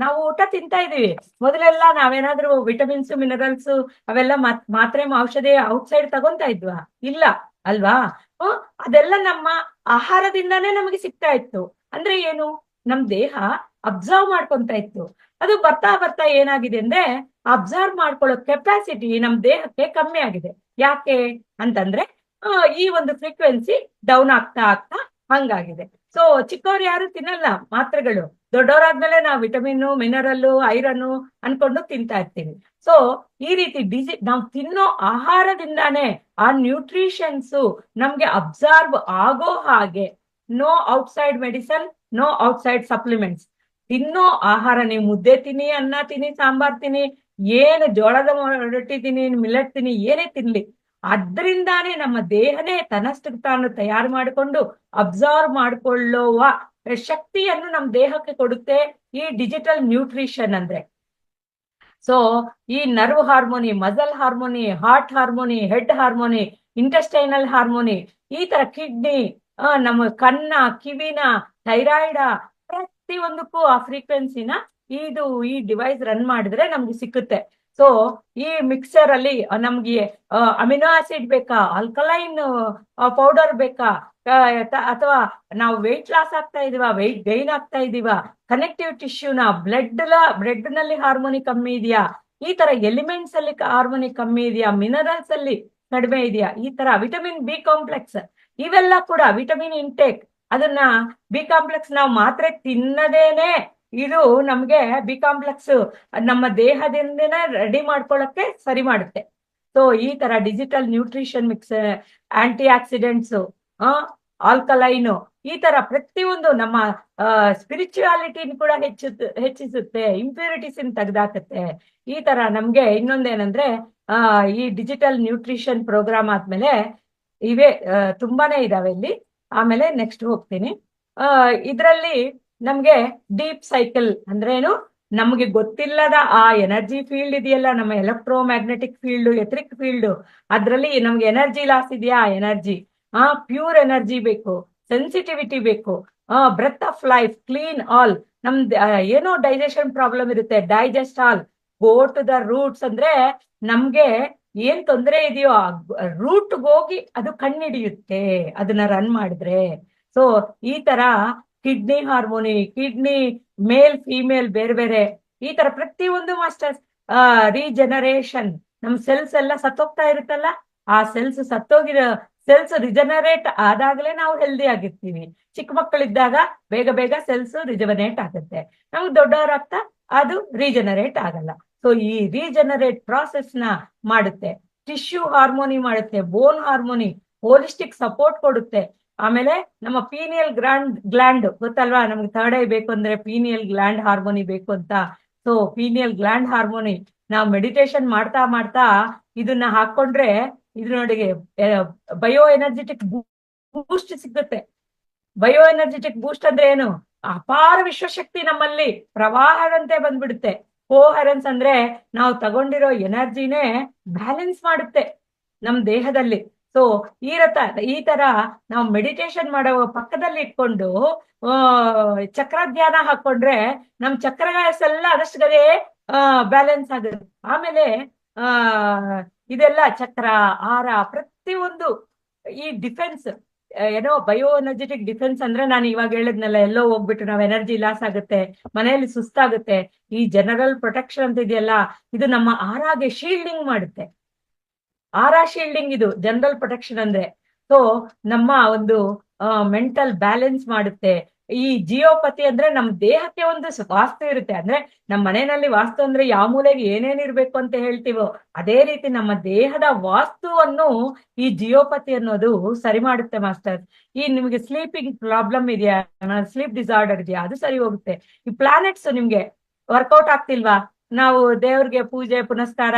S1: ನಾವು ಊಟ ತಿಂತಾ ಇದೀವಿ. ಮೊದಲೆಲ್ಲ ನಾವೇನಾದ್ರೂ ವಿಟಮಿನ್ಸ್ ಮಿನರಲ್ಸ್ ಅವೆಲ್ಲ ಮಾತ್ರೆ ಔಷಧಿ ಔಟ್ಸೈಡ್ ತಗೊಂತಾ ಇದ್ವಾ? ಇಲ್ಲ ಅಲ್ವಾ? ಅದೆಲ್ಲ ನಮ್ಮ ಆಹಾರದಿಂದಾನೇ ನಮಗೆ ಸಿಗ್ತಾ ಇತ್ತು. ಅಂದ್ರೆ ಏನು, ನಮ್ ದೇಹ ಅಬ್ಸರ್ವ್ ಮಾಡ್ಕೊಂತ ಇತ್ತು. ಅದು ಬರ್ತಾ ಬರ್ತಾ ಏನಾಗಿದೆ ಅಂದ್ರೆ ಅಬ್ಸರ್ವ್ ಮಾಡ್ಕೊಳ್ಳೋ ಕೆಪಾಸಿಟಿ ನಮ್ ದೇಹಕ್ಕೆ ಕಮ್ಮಿ ಆಗಿದೆ. ಯಾಕೆ ಅಂತಂದ್ರೆ ಈ ಒಂದು ಫ್ರೀಕ್ವೆನ್ಸಿ ಡೌನ್ ಆಗ್ತಾ ಆಗ್ತಾ ಹಂಗಾಗಿದೆ. ಸೊ ಚಿಕ್ಕವ್ರು ಯಾರು ತಿನ್ನಲ್ಲ ಮಾತ್ರೆಗಳು, ದೊಡ್ಡವರಾದ್ಮೇಲೆ ನಾವು ವಿಟಮಿನ್ ಮಿನರಲ್ ಐರನ್ ಅನ್ಕೊಂಡು ತಿಂತಾ ಇರ್ತೀವಿ. ಸೊ ಈ ರೀತಿ ನಾವು ತಿನ್ನೋ ಆಹಾರದಿಂದಾನೇ ಆ ನ್ಯೂಟ್ರಿಷನ್ಸ್ ನಮ್ಗೆ ಅಬ್ಸರ್ವ್ ಆಗೋ ಹಾಗೆ. No outside medicine, no outside supplements. ತಿನ್ನೋ ಆಹಾರ, ನೀವು ಮುದ್ದೆ ತಿನ್ನಿ, ಅನ್ನ ತಿನ್ನಿ, ಸಾಂಬಾರ್ ತಿನ್ನಿ, ಏನು ಜೋಳದ ರೊಟ್ಟಿ ತಿನ್ನಿ, ಮಿಲೆಟ್ ತಿನ್ನಿ, ಏನೇ ತಿನ್ಲಿ, ಅದ್ರಿಂದಾನೇ ನಮ್ಮ ದೇಹನೇ ತನ್ನಷ್ಟಕ್ಕೆ ತಾನು ತಯಾರು ಮಾಡಿಕೊಂಡು ಅಬ್ಸರ್ವ್ ಮಾಡಿಕೊಳ್ಳುವ ಶಕ್ತಿಯನ್ನು ನಮ್ಮ ದೇಹಕ್ಕೆ ಕೊಡುತ್ತೆ ಈ ಡಿಜಿಟಲ್ ನ್ಯೂಟ್ರಿಷನ್ ಅಂದ್ರೆ. ಸೊ ಈ nerve harmony, muscle harmony, heart harmony, head harmony, intestinal harmony, ಈ ತರ ಕಿಡ್ನಿ, ನಮ್ಮ ಕಣ್ಣ, ಕಿವಿನ, ಥೈರಾಯ್ಡ, ಪ್ರತಿಯೊಂದಕ್ಕೂ ಆ ಫ್ರೀಕ್ವೆನ್ಸಿನ ಈ ಡಿವೈಸ್ ರನ್ ಮಾಡಿದ್ರೆ ನಮ್ಗೆ ಸಿಕ್ಕುತ್ತೆ. ಸೊ ಈ ಮಿಕ್ಸರ್ ಅಲ್ಲಿ ನಮ್ಗೆ ಅಮಿನೋ ಆಸಿಡ್ ಬೇಕಾ, ಆಲ್ಕಲೈನ್ ಪೌಡರ್ ಬೇಕಾ, ಅಥವಾ ನಾವು ವೆಯ್ಟ್ ಲಾಸ್ ಆಗ್ತಾ ಇದೀವ, ವೆಯ್ಟ್ ಗೈನ್ ಆಗ್ತಾ ಇದೀವ, ಕನೆಕ್ಟಿವ್ ಟಿಶ್ಯೂನ, ಬ್ಲಡ್ ನಲ್ಲಿ ಹಾರ್ಮೋನಿ ಕಮ್ಮಿ ಇದೆಯಾ, ಈ ತರ ಎಲಿಮೆಂಟ್ಸ್ ಅಲ್ಲಿ ಹಾರ್ಮೋನಿ ಕಮ್ಮಿ ಇದೆಯಾ, ಮಿನರಲ್ಸ್ ಅಲ್ಲಿ ಕಡಿಮೆ ಇದೆಯಾ, ಈ ತರ ವಿಟಮಿನ್ ಬಿ ಕಾಂಪ್ಲೆಕ್ಸ್, ಇವೆಲ್ಲ ಕೂಡ ವಿಟಮಿನ್ ಇಂಟೇಕ್. ಅದನ್ನ ಬಿ ಕಾಂಪ್ಲೆಕ್ಸ್ ನಾವು ಮಾತ್ರೆ ತಿನ್ನದೇನೆ ಇದು ನಮ್ಗೆ ಬಿ ಕಾಂಪ್ಲೆಕ್ಸ್ ನಮ್ಮ ದೇಹದಿಂದನೇ ರೆಡಿ ಮಾಡ್ಕೊಳ್ಳಕ್ಕೆ ಸರಿ ಮಾಡುತ್ತೆ. ಸೊ ಈ ತರ digital nutrition mix, antioxidants, alkaline, ಈ ತರ ಪ್ರತಿಯೊಂದು ನಮ್ಮ ಸ್ಪಿರಿಚುವಾಲಿಟಿನ ಕೂಡ ಹೆಚ್ಚಿಸುತ್ತೆ, ಇಂಪ್ಯೂರಿಟೀಸ್ ತೆಗೆದಾಕತ್ತೆ. ಈ ತರ ನಮ್ಗೆ ಇನ್ನೊಂದೇನಂದ್ರೆ ಈ ಡಿಜಿಟಲ್ ನ್ಯೂಟ್ರಿಷನ್ ಪ್ರೋಗ್ರಾಮ್ ಆದ್ಮೇಲೆ ಇವೇ ತುಂಬಾನೇ ಇದಾವೆ ಇಲ್ಲಿ. ಆಮೇಲೆ ನೆಕ್ಸ್ಟ್ ಹೋಗ್ತೀನಿ. ಇದ್ರಲ್ಲಿ ನಮ್ಗೆ ಡೀಪ್ ಸೈಕಲ್ ಅಂದ್ರೇನು, ನಮ್ಗೆ ಗೊತ್ತಿಲ್ಲದ ಆ ಎನರ್ಜಿ ಫೀಲ್ಡ್ ಇದೆಯಲ್ಲ, ನಮ್ಮ electromagnetic field, electric field, ಅದ್ರಲ್ಲಿ ನಮ್ಗೆ ಎನರ್ಜಿ ಲಾಸ್ ಇದೆಯಾ, ಎನರ್ಜಿ ಪ್ಯೂರ್ ಎನರ್ಜಿ ಬೇಕು, ಸೆನ್ಸಿಟಿವಿಟಿ ಬೇಕು, breath of life, clean all. ನಮ್ದು ಏನೋ ಡೈಜೆಷನ್ ಪ್ರಾಬ್ಲಮ್ ಇರುತ್ತೆ, digest all, go to the roots. ಅಂದ್ರೆ ನಮ್ಗೆ ಏನ್ ತೊಂದರೆ ಇದೆಯೋ ರೂಟ್ ಹೋಗಿ ಅದು ಕಣ್ಣಿಡಿಯುತ್ತೆ ಅದನ್ನ ರನ್ ಮಾಡಿದ್ರೆ. ಸೊ ಈ ತರ ಕಿಡ್ನಿ ಹಾರ್ಮೋನಿ, ಕಿಡ್ನಿ ಮೇಲ್ ಫಿಮೇಲ್ ಬೇರೆ ಬೇರೆ, ಈ ತರ ಪ್ರತಿಯೊಂದು ಮಾಸ್ಟರ್ಸ್. ರೀಜನರೇಷನ್, ನಮ್ ಸೆಲ್ಸ್ ಎಲ್ಲ ಸತ್ತೋಗ್ತಾ ಇರುತ್ತಲ್ಲ, ಆ ಸತ್ತೋಗಿರೋ ಸೆಲ್ಸ್ ರಿಜನರೇಟ್ ಆದಾಗಲೇ ನಾವು ಹೆಲ್ದಿ ಆಗಿರ್ತೀವಿ. ಚಿಕ್ಕ ಮಕ್ಕಳಿದ್ದಾಗ ಬೇಗ ಬೇಗ ಸೆಲ್ಸ್ ರಿಜನರೇಟ್ ಆಗುತ್ತೆ, ನಮ್ಗೆ ದೊಡ್ಡವರಾಗ್ತಾ ಅದು ರೀಜನರೇಟ್ ಆಗಲ್ಲ. ಸೊ ಈ ರೀಜನರೇಟ್ ಪ್ರಾಸೆಸ್ ನ ಮಾಡುತ್ತೆ. ಟಿಶ್ಯೂ ಹಾರ್ಮೋನಿ ಮಾಡುತ್ತೆ, ಬೋನ್ ಹಾರ್ಮೋನಿ, ಹೋಲಿಸ್ಟಿಕ್ ಸಪೋರ್ಟ್ ಕೊಡುತ್ತೆ. ಆಮೇಲೆ ನಮ್ಮ ಪೀನಿಯಲ್ ಗ್ಲ್ಯಾಂಡ್ ಗೊತ್ತಲ್ವಾ, ನಮ್ಗೆ ಥರ್ಡ್ ಐ ಬೇಕು ಅಂದ್ರೆ ಪೀನಿಯಲ್ ಗ್ಲ್ಯಾಂಡ್ ಹಾರ್ಮೋನಿ ಬೇಕು ಅಂತ. ಸೊ ಪೀನಿಯಲ್ ಗ್ಲ್ಯಾಂಡ್ ಹಾರ್ಮೋನಿ ನಾವು ಮೆಡಿಟೇಷನ್ ಮಾಡ್ತಾ ಮಾಡ್ತಾ ಇದನ್ನ ಹಾಕೊಂಡ್ರೆ ಇದ್ರೊಳಗೆ ಬಯೋ ಎನರ್ಜೆಟಿಕ್ ಬೂಸ್ಟ್ ಸಿಗುತ್ತೆ. ಬಯೋ ಎನರ್ಜೆಟಿಕ್ ಬೂಸ್ಟ್ ಅಂದ್ರೆ ಏನು, ಅಪಾರ ವಿಶ್ವಶಕ್ತಿ ನಮ್ಮಲ್ಲಿ ಪ್ರವಾಹದಂತೆ ಬಂದ್ಬಿಡುತ್ತೆ. ಕೋಹರೆನ್ಸ್ ಅಂದ್ರೆ ನಾವು ತಗೊಂಡಿರೋ ಎನರ್ಜಿನೇ ಬ್ಯಾಲೆನ್ಸ್ ಮಾಡುತ್ತೆ ನಮ್ ದೇಹದಲ್ಲಿ. ಸೊ ಈ ತರ ನಾವು ಮೆಡಿಟೇಷನ್ ಮಾಡೋ ಪಕ್ಕದಲ್ಲಿ ಇಟ್ಕೊಂಡು ಚಕ್ರ ಧ್ಯಾನ ಹಾಕೊಂಡ್ರೆ ನಮ್ ಚಕ್ರಸ್ ಎಲ್ಲ ಅದಷ್ಟೇ ಬ್ಯಾಲೆನ್ಸ್ ಆಗುತ್ತೆ. ಆಮೇಲೆ ಇದೆಲ್ಲ ಚಕ್ರ, ಆರ, ಪ್ರತಿಯೊಂದು ಈ ಡಿಫೆನ್ಸ್, ಏನೋ ಬಯೋ ಎನರ್ಜೆಟಿಕ್ ಡಿಫೆನ್ಸ್ ಅಂದ್ರೆ ನಾನು ಇವಾಗ ಹೇಳಿದ್ನಲ್ಲ, ಎಲ್ಲೋ ಹೋಗ್ಬಿಟ್ಟು ನಾವ್ ಎನರ್ಜಿ ಲಾಸ್ ಆಗುತ್ತೆ, ಮನೆಯಲ್ಲಿ ಸುಸ್ತಾಗುತ್ತೆ. ಈ ಜನರಲ್ ಪ್ರೊಟೆಕ್ಷನ್ ಅಂತ ಇದೆಯಲ್ಲ, ಇದು ನಮ್ಮ ಆರಾಗೆ ಶೀಲ್ಡಿಂಗ್ ಮಾಡುತ್ತೆ. ಆರಾ ಶೀಲ್ಡಿಂಗ್ ಇದು ಜನರಲ್ ಪ್ರೊಟೆಕ್ಷನ್ ಅಂದ್ರೆ. ಸೊ ನಮ್ಮ ಒಂದು ಮೆಂಟಲ್ ಬ್ಯಾಲೆನ್ಸ್ ಮಾಡುತ್ತೆ. ಈ ಜಿಯೋಪತಿ ಅಂದ್ರೆ ನಮ್ ದೇಹಕ್ಕೆ ಒಂದು ವಾಸ್ತು ಇರುತ್ತೆ. ಅಂದ್ರೆ ನಮ್ಮ ಮನೆಯಲ್ಲಿ ವಾಸ್ತು ಅಂದ್ರೆ ಯಾವ ಮೂಲೆಗೆ ಏನೇನಿರ್ಬೇಕು ಅಂತ ಹೇಳ್ತೀವೋ ಅದೇ ರೀತಿ ನಮ್ಮ ದೇಹದ ವಾಸ್ತುವನ್ನು ಈ ಜಿಯೋಪತಿ ಅನ್ನೋದು ಸರಿ ಮಾಡುತ್ತೆ ಮಾಸ್ಟರ್. ಈ ನಿಮ್ಗೆ ಸ್ಲೀಪಿಂಗ್ ಪ್ರಾಬ್ಲಮ್ ಇದೆಯಾ, ಸ್ಲೀಪ್ ಡಿಸಾರ್ಡರ್ ಇದೆಯಾ, ಅದು ಸರಿ ಹೋಗುತ್ತೆ. ಈ ಪ್ಲಾನೆಟ್ಸ್ ನಿಮ್ಗೆ ವರ್ಕೌಟ್ ಆಗ್ತಿಲ್ವಾ, ನಾವು ದೇವ್ರಿಗೆ ಪೂಜೆ ಪುನಸ್ಕಾರ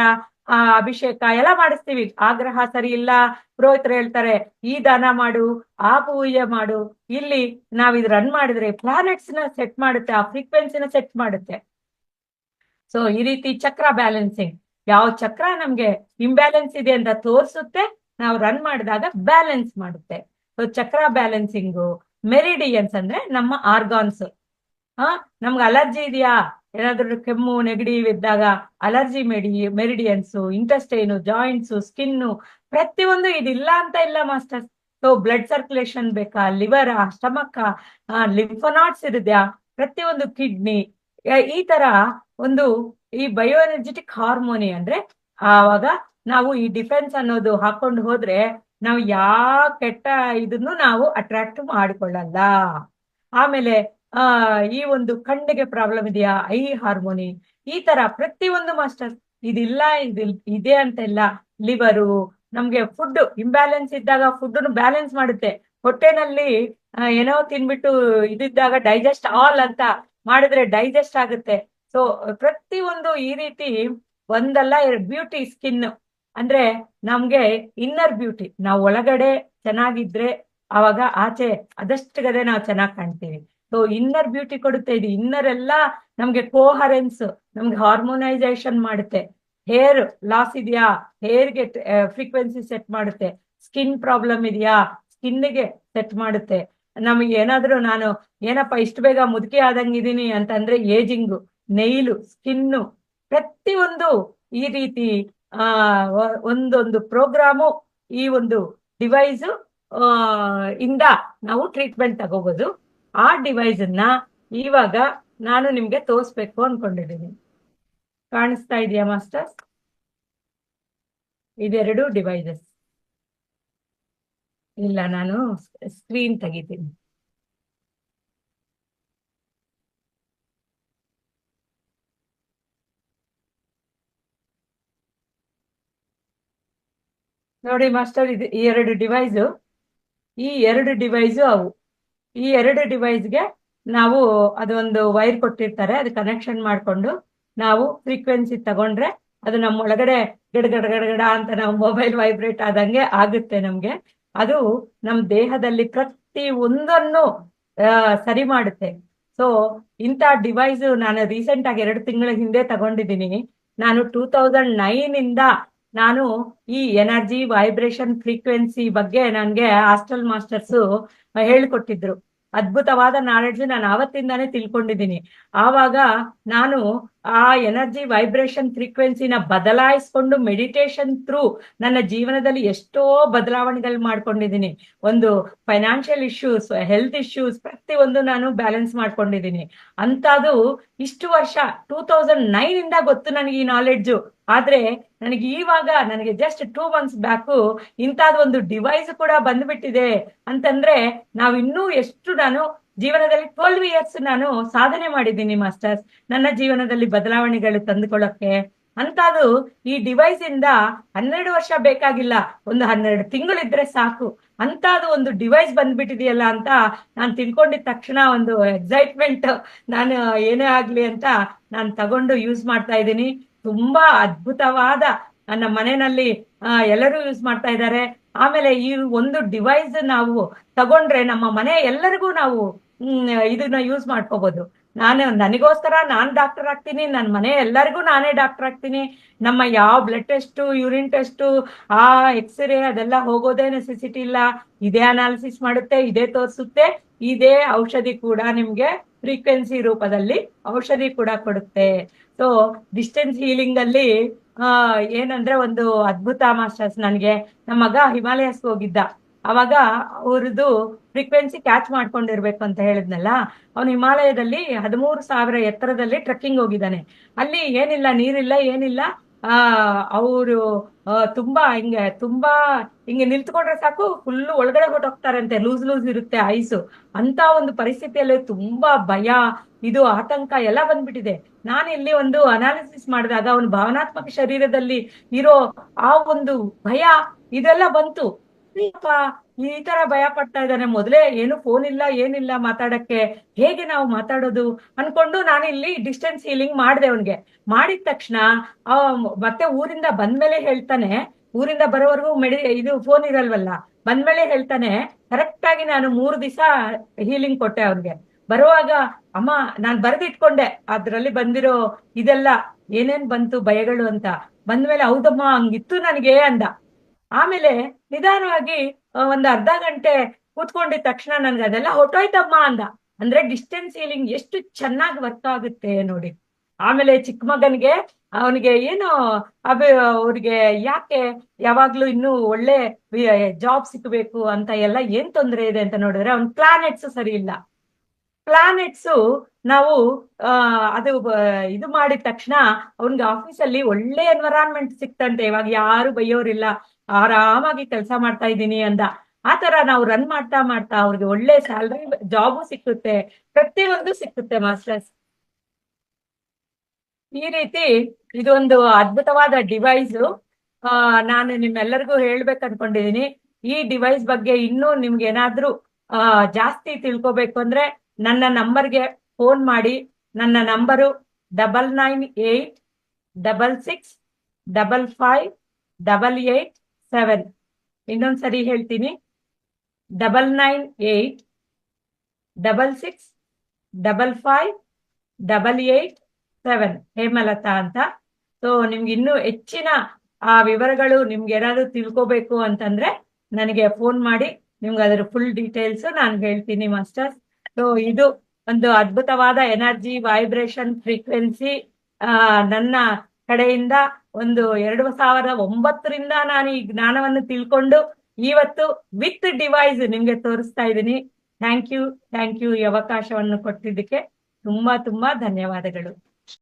S1: ಅಭಿಷೇಕ ಎಲ್ಲ ಮಾಡಿಸ್ತೀವಿ. ಆಗ್ರಹ ಸರಿ ಇಲ್ಲ, ಪುರೋಹಿತರು ಹೇಳ್ತಾರೆ ಈ ದಾನ ಮಾಡು, ಆ ಪೂಜೆ ಮಾಡು. ಇಲ್ಲಿ ನಾವ್ ಇದು ರನ್ ಮಾಡಿದ್ರೆ ಪ್ಲಾನೆಟ್ಸ್ ನ ಸೆಟ್ ಮಾಡುತ್ತೆ, ಆ ಫ್ರೀಕ್ವೆನ್ಸಿನ ಸೆಟ್ ಮಾಡುತ್ತೆ. ಸೊ ಈ ರೀತಿ ಚಕ್ರ ಬ್ಯಾಲೆನ್ಸಿಂಗ್, ಯಾವ ಚಕ್ರ ನಮ್ಗೆ ಇಂಬ್ಯಾಲೆನ್ಸ್ ಇದೆ ಅಂತ ತೋರಿಸುತ್ತೆ, ನಾವು ರನ್ ಮಾಡಿದಾಗ ಬ್ಯಾಲೆನ್ಸ್ ಮಾಡುತ್ತೆ. ಸೊ ಚಕ್ರ ಬ್ಯಾಲೆನ್ಸಿಂಗು. ಮೆರಿಡಿಯನ್ಸ್ ಅಂದ್ರೆ ನಮ್ಮ ಆರ್ಗಾನ್ಸ್. ನಮ್ಗೆ ಅಲರ್ಜಿ ಇದೆಯಾ, ಏನಾದ್ರೂ ಕೆಮ್ಮು ನೆಗಡಿ ಇದ್ದಾಗ ಅಲರ್ಜಿ ಮೆರಿಡಿಯನ್ಸು, ಇಂಟೆಸ್ಟೈನು, ಜಾಯಿಂಟ್ಸು, ಸ್ಕಿನ್ನು, ಪ್ರತಿಯೊಂದು ಇದಿಲ್ಲ ಅಂತ ಇಲ್ಲ ಮಾಸ್ಟರ್ಸ್. ಸೊ ಬ್ಲಡ್ ಸರ್ಕ್ಯುಲೇಷನ್ ಬೇಕಾ, ಲಿವರ್, ಸ್ಟಮಕ್, ಲಿಂಫನಾಟ್ಸ್ ಇರುದ್ಯಾ, ಪ್ರತಿಯೊಂದು ಕಿಡ್ನಿ, ಈ ತರ ಒಂದು ಈ ಬಯೋ ಎನರ್ಜೆಟಿಕ್ ಹಾರ್ಮೋನಿ ಅಂದ್ರೆ ಆವಾಗ ನಾವು ಈ ಡಿಫೆನ್ಸ್ ಅನ್ನೋದು ಹಾಕೊಂಡು ಹೋದ್ರೆ ನಾವು ಯಾವ ಕೆಟ್ಟ ಇದನ್ನು ನಾವು ಅಟ್ರಾಕ್ಟ್ ಮಾಡಿಕೊಳ್ಳಲ್ಲ. ಆಮೇಲೆ ಈ ಒಂದು ಕಣ್ಣಿಗೆ ಪ್ರಾಬ್ಲಮ್ ಇದೆಯಾ, ಐ ಹಾರ್ಮೋನಿ, ಈ ತರ ಪ್ರತಿಯೊಂದು ಮಾಸ್ಟರ್ಸ್ ಇದಿಲ್ಲ ಇದೆ ಅಂತ ಇಲ್ಲ. ಲಿವರು, ನಮ್ಗೆ ಫುಡ್ ಇಂಬ್ಯಾಲೆನ್ಸ್ ಇದ್ದಾಗ ಫುಡ್ ಬ್ಯಾಲೆನ್ಸ್ ಮಾಡುತ್ತೆ. ಹೊಟ್ಟೆನಲ್ಲಿ ಏನೋ ತಿನ್ಬಿಟ್ಟು ಇದಿದ್ದಾಗ ಡೈಜೆಸ್ಟ್ ಆಲ್ ಅಂತ ಮಾಡಿದ್ರೆ ಡೈಜೆಸ್ಟ್ ಆಗುತ್ತೆ. ಸೊ ಪ್ರತಿಯೊಂದು ಈ ರೀತಿ ಒಂದಲ್ಲ ಬ್ಯೂಟಿ ಸ್ಕಿನ್ ಅಂದ್ರೆ ನಮ್ಗೆ ಇನ್ನರ್ ಬ್ಯೂಟಿ, ನಾವು ಒಳಗಡೆ ಚೆನ್ನಾಗಿದ್ರೆ ಅವಾಗ ಆಚೆ ಅದಷ್ಟಗದೆ ನಾವು ಚೆನ್ನಾಗಿ ಕಾಣ್ತೀವಿ. ಸೊ ಇನ್ನರ್ ಬ್ಯೂಟಿ ಕೊಡುತ್ತೆ ಇದು. ಇನ್ನರ್ ಎಲ್ಲ ನಮ್ಗೆ ಕೋಹರೆನ್ಸ್, ನಮ್ಗೆ ಹಾರ್ಮೋನೈಸೇಷನ್ ಮಾಡುತ್ತೆ. ಹೇರ್ ಲಾಸ್ ಇದೆಯಾ, ಹೇರ್ಗೆ ಫ್ರೀಕ್ವೆನ್ಸಿ ಸೆಟ್ ಮಾಡುತ್ತೆ. ಸ್ಕಿನ್ ಪ್ರಾಬ್ಲಮ್ ಇದೆಯಾ, ಸ್ಕಿನ್ಗೆ ಸೆಟ್ ಮಾಡುತ್ತೆ. ನಮಗೆ ಏನಾದ್ರೂ ನಾನು ಏನಪ್ಪ ಇಷ್ಟು ಬೇಗ ಮುದುಕಿ ಆದಂಗಿದೀನಿ ಅಂತಂದ್ರೆ ಏಜಿಂಗು, ನೈಲು, ಸ್ಕಿನ್ನು, ಪ್ರತಿಯೊಂದು ಈ ರೀತಿ ಒಂದೊಂದು ಪ್ರೋಗ್ರಾಮು ಈ ಒಂದು ಡಿವೈಸ್ ಇಂದ ನಾವು ಟ್ರೀಟ್ಮೆಂಟ್ ತಗೋಬಹುದು. ಆ ಡಿವೈಸ್ ಅನ್ನ ಇವಾಗ ನಾನು ನಿಮ್ಗೆ ತೋರಿಸ್ಬೇಕು ಅನ್ಕೊಂಡಿದ್ದೀನಿ. ಕಾಣಿಸ್ತಾ ಇದೆಯಾ ಮಾಸ್ಟರ್ಸ್? ಇದೆರಡು ಡಿವೈಸಸ್. ಇಲ್ಲ, ನಾನು ಸ್ಕ್ರೀನ್ ತೆಗಿತೀನಿ. ನೋಡಿ ಮಾಸ್ಟರ್, ಇದು ಈ ಎರಡು ಡಿವೈಸು, ಈ ಎರಡು ಡಿವೈಸು ಅವು. ಈ ಎರಡು ಡಿವೈಸ್ಗೆ ನಾವು ಅದೊಂದು ವೈರ್ ಕೊಟ್ಟಿರ್ತಾರೆ, ಅದು ಕನೆಕ್ಷನ್ ಮಾಡಿಕೊಂಡು ನಾವು ಫ್ರೀಕ್ವೆನ್ಸಿ ತಗೊಂಡ್ರೆ ಅದು ನಮ್ಮ ಒಳಗಡೆ ಗಡಗಡ ಅಂತ ನಾವು ಮೊಬೈಲ್ ವೈಬ್ರೇಟ್ ಆದಂಗೆ ಆಗುತ್ತೆ ನಮ್ಗೆ. ಅದು ನಮ್ಮ ದೇಹದಲ್ಲಿ ಪ್ರತಿ ಒಂದನ್ನು ಸರಿ ಮಾಡುತ್ತೆ. ಸೊ ಇಂಥ ಡಿವೈಸ್ ನಾನು ರೀಸೆಂಟ್ ಆಗಿ 2 ತಿಂಗಳ ಹಿಂದೆ ತಗೊಂಡಿದ್ದೀನಿ. ನಾನು 2009 ಇಂದ ನಾನು ಈ ಎನರ್ಜಿ ವೈಬ್ರೇಷನ್ ಫ್ರೀಕ್ವೆನ್ಸಿ ಬಗ್ಗೆ ನನ್ಗೆ ಹಾಸ್ಟೆಲ್ ಮಾಸ್ಟರ್ಸ್ ಹೇಳ್ಕೊಟ್ಟಿದ್ರು. ಅದ್ಭುತವಾದ ನಾಲೆಡ್ಜ್ ನಾನು ಆವತ್ತಿಂದಾನೇ ತಿಳ್ಕೊಂಡಿದ್ದೀನಿ. ಆವಾಗ ನಾನು ಆ ಎನರ್ಜಿ ವೈಬ್ರೇಷನ್ ಫ್ರೀಕ್ವೆನ್ಸಿನ ಬದಲಾಯಿಸ್ಕೊಂಡು ಮೆಡಿಟೇಷನ್ ಥ್ರೂ ನನ್ನ ಜೀವನದಲ್ಲಿ ಎಷ್ಟೋ ಬದಲಾವಣೆಗಳು ಮಾಡ್ಕೊಂಡಿದ್ದೀನಿ. ಒಂದು ಫೈನಾನ್ಷಿಯಲ್ ಇಶ್ಯೂಸ್, ಹೆಲ್ತ್ ಇಶ್ಯೂಸ್, ಪ್ರತಿಯೊಂದು ನಾನು ಬ್ಯಾಲೆನ್ಸ್ ಮಾಡ್ಕೊಂಡಿದ್ದೀನಿ. ಅಂತದು ಇಷ್ಟು ವರ್ಷ 2009 ಇಂದ ಗೊತ್ತು ನನಗೆ ಈ ನಾಲೆಡ್ಜು. ಆದ್ರೆ ನನಗೆ ಇವಾಗ ನನಗೆ ಜಸ್ಟ್ 2 ಮಂತ್ಸ್ ಬ್ಯಾಕು ಇಂಥದ್ದು ಒಂದು ಡಿವೈಸ್ ಕೂಡ ಬಂದ್ಬಿಟ್ಟಿದೆ ಅಂತಂದ್ರೆ ನಾವು ಇನ್ನೂ ಎಷ್ಟು ನಾನು ಜೀವನದಲ್ಲಿ 12 ಇಯರ್ಸ್ ನಾನು ಸಾಧನೆ ಮಾಡಿದ್ದೀನಿ ಮಾಸ್ಟರ್ಸ್, ನನ್ನ ಜೀವನದಲ್ಲಿ ಬದಲಾವಣೆಗಳು ತಂದುಕೊಳ್ಳಕ್ಕೆ. ಅಂತದು ಈ ಡಿವೈಸ್ ಇಂದ 12 ವರ್ಷ ಬೇಕಾಗಿಲ್ಲ, ಒಂದು 12 ತಿಂಗಳಿದ್ರೆ ಸಾಕು. ಅಂತದು ಒಂದು ಡಿವೈಸ್ ಬಂದ್ಬಿಟ್ಟಿದೆಯಲ್ಲ ಅಂತ ನಾನು ತಿಳ್ಕೊಂಡಿದ ತಕ್ಷಣ ಒಂದು ಎಕ್ಸೈಟ್ಮೆಂಟ್, ನಾನು ಏನೇ ಆಗ್ಲಿ ಅಂತ ನಾನು ತಗೊಂಡು ಯೂಸ್ ಮಾಡ್ತಾ ಇದ್ದೀನಿ. ತುಂಬಾ ಅದ್ಭುತವಾದ, ನನ್ನ ಮನೆಯಲ್ಲಿ ಎಲ್ಲರೂ ಯೂಸ್ ಮಾಡ್ತಾ ಇದ್ದಾರೆ. ಆಮೇಲೆ ಈ ಒಂದು ಡಿವೈಸ್ ನಾವು ತಗೊಂಡ್ರೆ ನಮ್ಮ ಮನೆ ಎಲ್ಲರಿಗೂ ನಾವು ಇದನ್ನ ಯೂಸ್ ಮಾಡ್ಕೋಬಹುದು. ನನಗೋಸ್ಕರ ನಾನ್ ಡಾಕ್ಟರ್ ಆಗ್ತೀನಿ, ನನ್ನ ಮನೆ ಎಲ್ಲರಿಗೂ ನಾನೇ ಡಾಕ್ಟರ್ ಆಗ್ತೀನಿ. ನಮ್ಮ ಯಾವ blood test, urine test, x-ray ಅದೆಲ್ಲ ಹೋಗೋದೇ ನೆಸೆಸಿಟಿ ಇಲ್ಲ. ಇದೇ ಅನಾಲಿಸಿಸ್ ಮಾಡುತ್ತೆ, ಇದೇ ತೋರಿಸುತ್ತೆ, ಇದೇ ಔಷಧಿ ಕೂಡ ನಿಮ್ಗೆ ಫ್ರೀಕ್ವೆನ್ಸಿ ರೂಪದಲ್ಲಿ ಔಷಧಿ ಕೂಡ ಕೊಡುತ್ತೆ. ಸೊ ಡಿಸ್ಟೆನ್ಸ್ ಹೀಲಿಂಗ್ ಅಲ್ಲಿ ಏನಂದ್ರೆ ಒಂದು ಅದ್ಭುತ ಮಾಸ್ಟರ್ಸ್. ನನಗೆ ನಮ್ಮ ಮಗ ಹಿಮಾಲಯಸ್ ಹೋಗಿದ್ದ, ಅವಾಗ ಅವ್ರದ್ದು ಫ್ರೀಕ್ವೆನ್ಸಿ ಕ್ಯಾಚ್ ಮಾಡ್ಕೊಂಡಿರ್ಬೇಕು ಅಂತ ಹೇಳಿದ್ನಲ್ಲ, ಅವನು ಹಿಮಾಲಯದಲ್ಲಿ 13,000 ಎತ್ತರದಲ್ಲಿ ಟ್ರೆಕ್ಕಿಂಗ್ ಹೋಗಿದ್ದಾನೆ. ಅಲ್ಲಿ ಏನಿಲ್ಲ, ನೀರಿಲ್ಲ, ಏನಿಲ್ಲ. ಅವರು ತುಂಬಾ ಹಿಂಗೆ ನಿಲ್ತ್ಕೊಂಡ್ರೆ ಸಾಕು ಫುಲ್ ಒಳಗಡೆ ಹೊಟ್ಟೋಗ್ತಾರಂತೆ, ಲೂಸ್ ಇರುತ್ತೆ ಐಸು. ಅಂತ ಒಂದು ಪರಿಸ್ಥಿತಿಯಲ್ಲಿ ತುಂಬಾ ಭಯ, ಇದು ಆತಂಕ ಎಲ್ಲ ಬಂದ್ಬಿಟ್ಟಿದೆ. ನಾನು ಇಲ್ಲಿ ಒಂದು ಅನಾಲಿಸಿಸ್ ಮಾಡಿದಾಗ ಅವನು ಭಾವನಾತ್ಮಕ ಶರೀರದಲ್ಲಿ ಇರೋ ಆ ಒಂದು ಭಯ ಇದೆಲ್ಲ ಬಂತು. ಅಪ್ಪ ಈ ತರ ಭಯ ಪಡ್ತಾ ಇದ್ದಾನೆ, ಮೊದಲೇ ಏನು ಫೋನ್ ಇಲ್ಲ ಏನಿಲ್ಲ ಮಾತಾಡಕ್ಕೆ, ಹೇಗೆ ನಾವು ಮಾತಾಡೋದು ಅನ್ಕೊಂಡು ನಾನು ಇಲ್ಲಿ ಡಿಸ್ಟೆನ್ಸ್ ಹೀಲಿಂಗ್ ಮಾಡಿದೆ ಅವನ್ಗೆ. ಮಾಡಿದ ತಕ್ಷಣ ಆ ಮತ್ತೆ ಊರಿಂದ ಬಂದ್ಮೇಲೆ ಹೇಳ್ತಾನೆ, ಊರಿಂದ ಬರೋವರೆಗೂ ಇದು ಫೋನ್ ಇರಲ್ವಲ್ಲ, ಬಂದ್ಮೇಲೆ ಹೇಳ್ತಾನೆ, ಕರೆಕ್ಟ್ ಆಗಿ ನಾನು 3 ದಿವಸ ಹೀಲಿಂಗ್ ಕೊಟ್ಟೆ ಅವ್ನಿಗೆ. ಬರುವಾಗ ಅಮ್ಮ ನಾನ್ ಬರೆದಿಟ್ಕೊಂಡೆ ಅದ್ರಲ್ಲಿ ಬಂದಿರೋ ಇದೆಲ್ಲ ಏನೇನ್ ಬಂತು ಭಯಗಳು ಅಂತ. ಬಂದ್ಮೇಲೆ ಹೌದಮ್ಮ ಹಂಗಿತ್ತು ನನಗೆ ಅಂದ. ಆಮೇಲೆ ನಿಧಾನವಾಗಿ ಒಂದ್ ಅರ್ಧ ಗಂಟೆ ಕೂತ್ಕೊಂಡಿದ ತಕ್ಷಣ ನನ್ಗೆ ಅದೆಲ್ಲ ಹೊಟ್ಟೋಯ್ತಮ್ಮ ಅಂದ. ಅಂದ್ರೆ ಡಿಸ್ಟೆನ್ಸ್ ಹೀಲಿಂಗ್ ಎಷ್ಟು ಚೆನ್ನಾಗಿ ವರ್ಕ್ ಆಗುತ್ತೆ ನೋಡಿ. ಆಮೇಲೆ ಚಿಕ್ಕ ಮಗನ್ಗೆ ಅವನಿಗೆ ಏನು ಅವ್ರಿಗೆ ಯಾಕೆ ಯಾವಾಗ್ಲೂ ಇನ್ನೂ ಒಳ್ಳೆ ಜಾಬ್ ಸಿಕ್ಬೇಕು ಅಂತ ಎಲ್ಲ ಏನ್ ತೊಂದರೆ ಇದೆ ಅಂತ ನೋಡಿದ್ರೆ ಅವ್ನ್ ಪ್ಲಾನೆಟ್ಸ್ ಸರಿ ಇಲ್ಲ. ಪ್ಲಾನೆಟ್ಸ್ ನಾವು ಅದು ಇದು ಮಾಡಿದ ತಕ್ಷಣ ಅವನ್ಗೆ ಆಫೀಸಲ್ಲಿ ಒಳ್ಳೆ ಎನ್ವರಾನ್ಮೆಂಟ್ ಸಿಕ್ತಂತೆ, ಇವಾಗ ಯಾರು ಬೈಯೋರಿಲ್ಲ, ಆರಾಮಾಗಿ ಕೆಲಸ ಮಾಡ್ತಾ ಇದ್ದೀನಿ ಅಂದ. ಆತರ ನಾವು ರನ್ ಮಾಡ್ತಾ ಮಾಡ್ತಾ ಅವ್ರಿಗೆ ಒಳ್ಳೆ ಸ್ಯಾಲ್ರಿ ಜಾಬು ಸಿಕ್ಕುತ್ತೆ, ಪ್ರತಿಯೊಂದು ಸಿಕ್ಕುತ್ತೆ ಮಾಸ್ಟರ್ಸ್. ಈ ರೀತಿ ಇದೊಂದು ಅದ್ಭುತವಾದ ಡಿವೈಸ್. ನಾನು ನಿಮ್ಮೆಲ್ಲರಿಗೂ ಹೇಳ್ಬೇಕು ಅನ್ಕೊಂಡಿದೀನಿ. ಈ ಡಿವೈಸ್ ಬಗ್ಗೆ ಇನ್ನೂ ನಿಮ್ಗೆ ಏನಾದ್ರೂ ಜಾಸ್ತಿ ತಿಳ್ಕೊಬೇಕು ಅಂದ್ರೆ ನನ್ನ ನಂಬರ್ಗೆ ಫೋನ್ ಮಾಡಿ. ನನ್ನ ನಂಬರು 9986655587. ಇನ್ನೊಂದ್ಸರಿ ಹೇಳ್ತೀನಿ, 9986655587. ಹೇಮಲತಾ ಅಂತ. ಸೊ ನಿಮ್ಗೆ ಇನ್ನೂ ಹೆಚ್ಚಿನ ವಿವರಗಳು ನಿಮ್ಗೆ ಏನಾದ್ರು ತಿಳ್ಕೊಬೇಕು ಅಂತಂದ್ರೆ ನನಗೆ ಫೋನ್ ಮಾಡಿ, ನಿಮ್ಗೆ ಅದರ ಫುಲ್ ಡೀಟೇಲ್ಸ್ ನಾನು ಹೇಳ್ತೀನಿ ಮಾಸ್ಟರ್ಸ್. ಸೊ ಇದು ಒಂದು ಅದ್ಭುತವಾದ ಎನರ್ಜಿ ವೈಬ್ರೇಷನ್ ಫ್ರೀಕ್ವೆನ್ಸಿ ನನ್ನ ಕಡೆಯಿಂದ 2009ರಿಂದ ನಾನು ಈ ಜ್ಞಾನವನ್ನು ತಿಳ್ಕೊಂಡು ಇವತ್ತು ವಿತ್ ಡಿವೈಸ್ ನಿಮ್ಗೆ ತೋರಿಸ್ತಾ ಇದ್ದೀನಿ. ಥ್ಯಾಂಕ್ ಯು ಈ ಅವಕಾಶವನ್ನು ಕೊಟ್ಟಿದ್ದಕ್ಕೆ ತುಂಬಾ ತುಂಬಾ ಧನ್ಯವಾದಗಳು.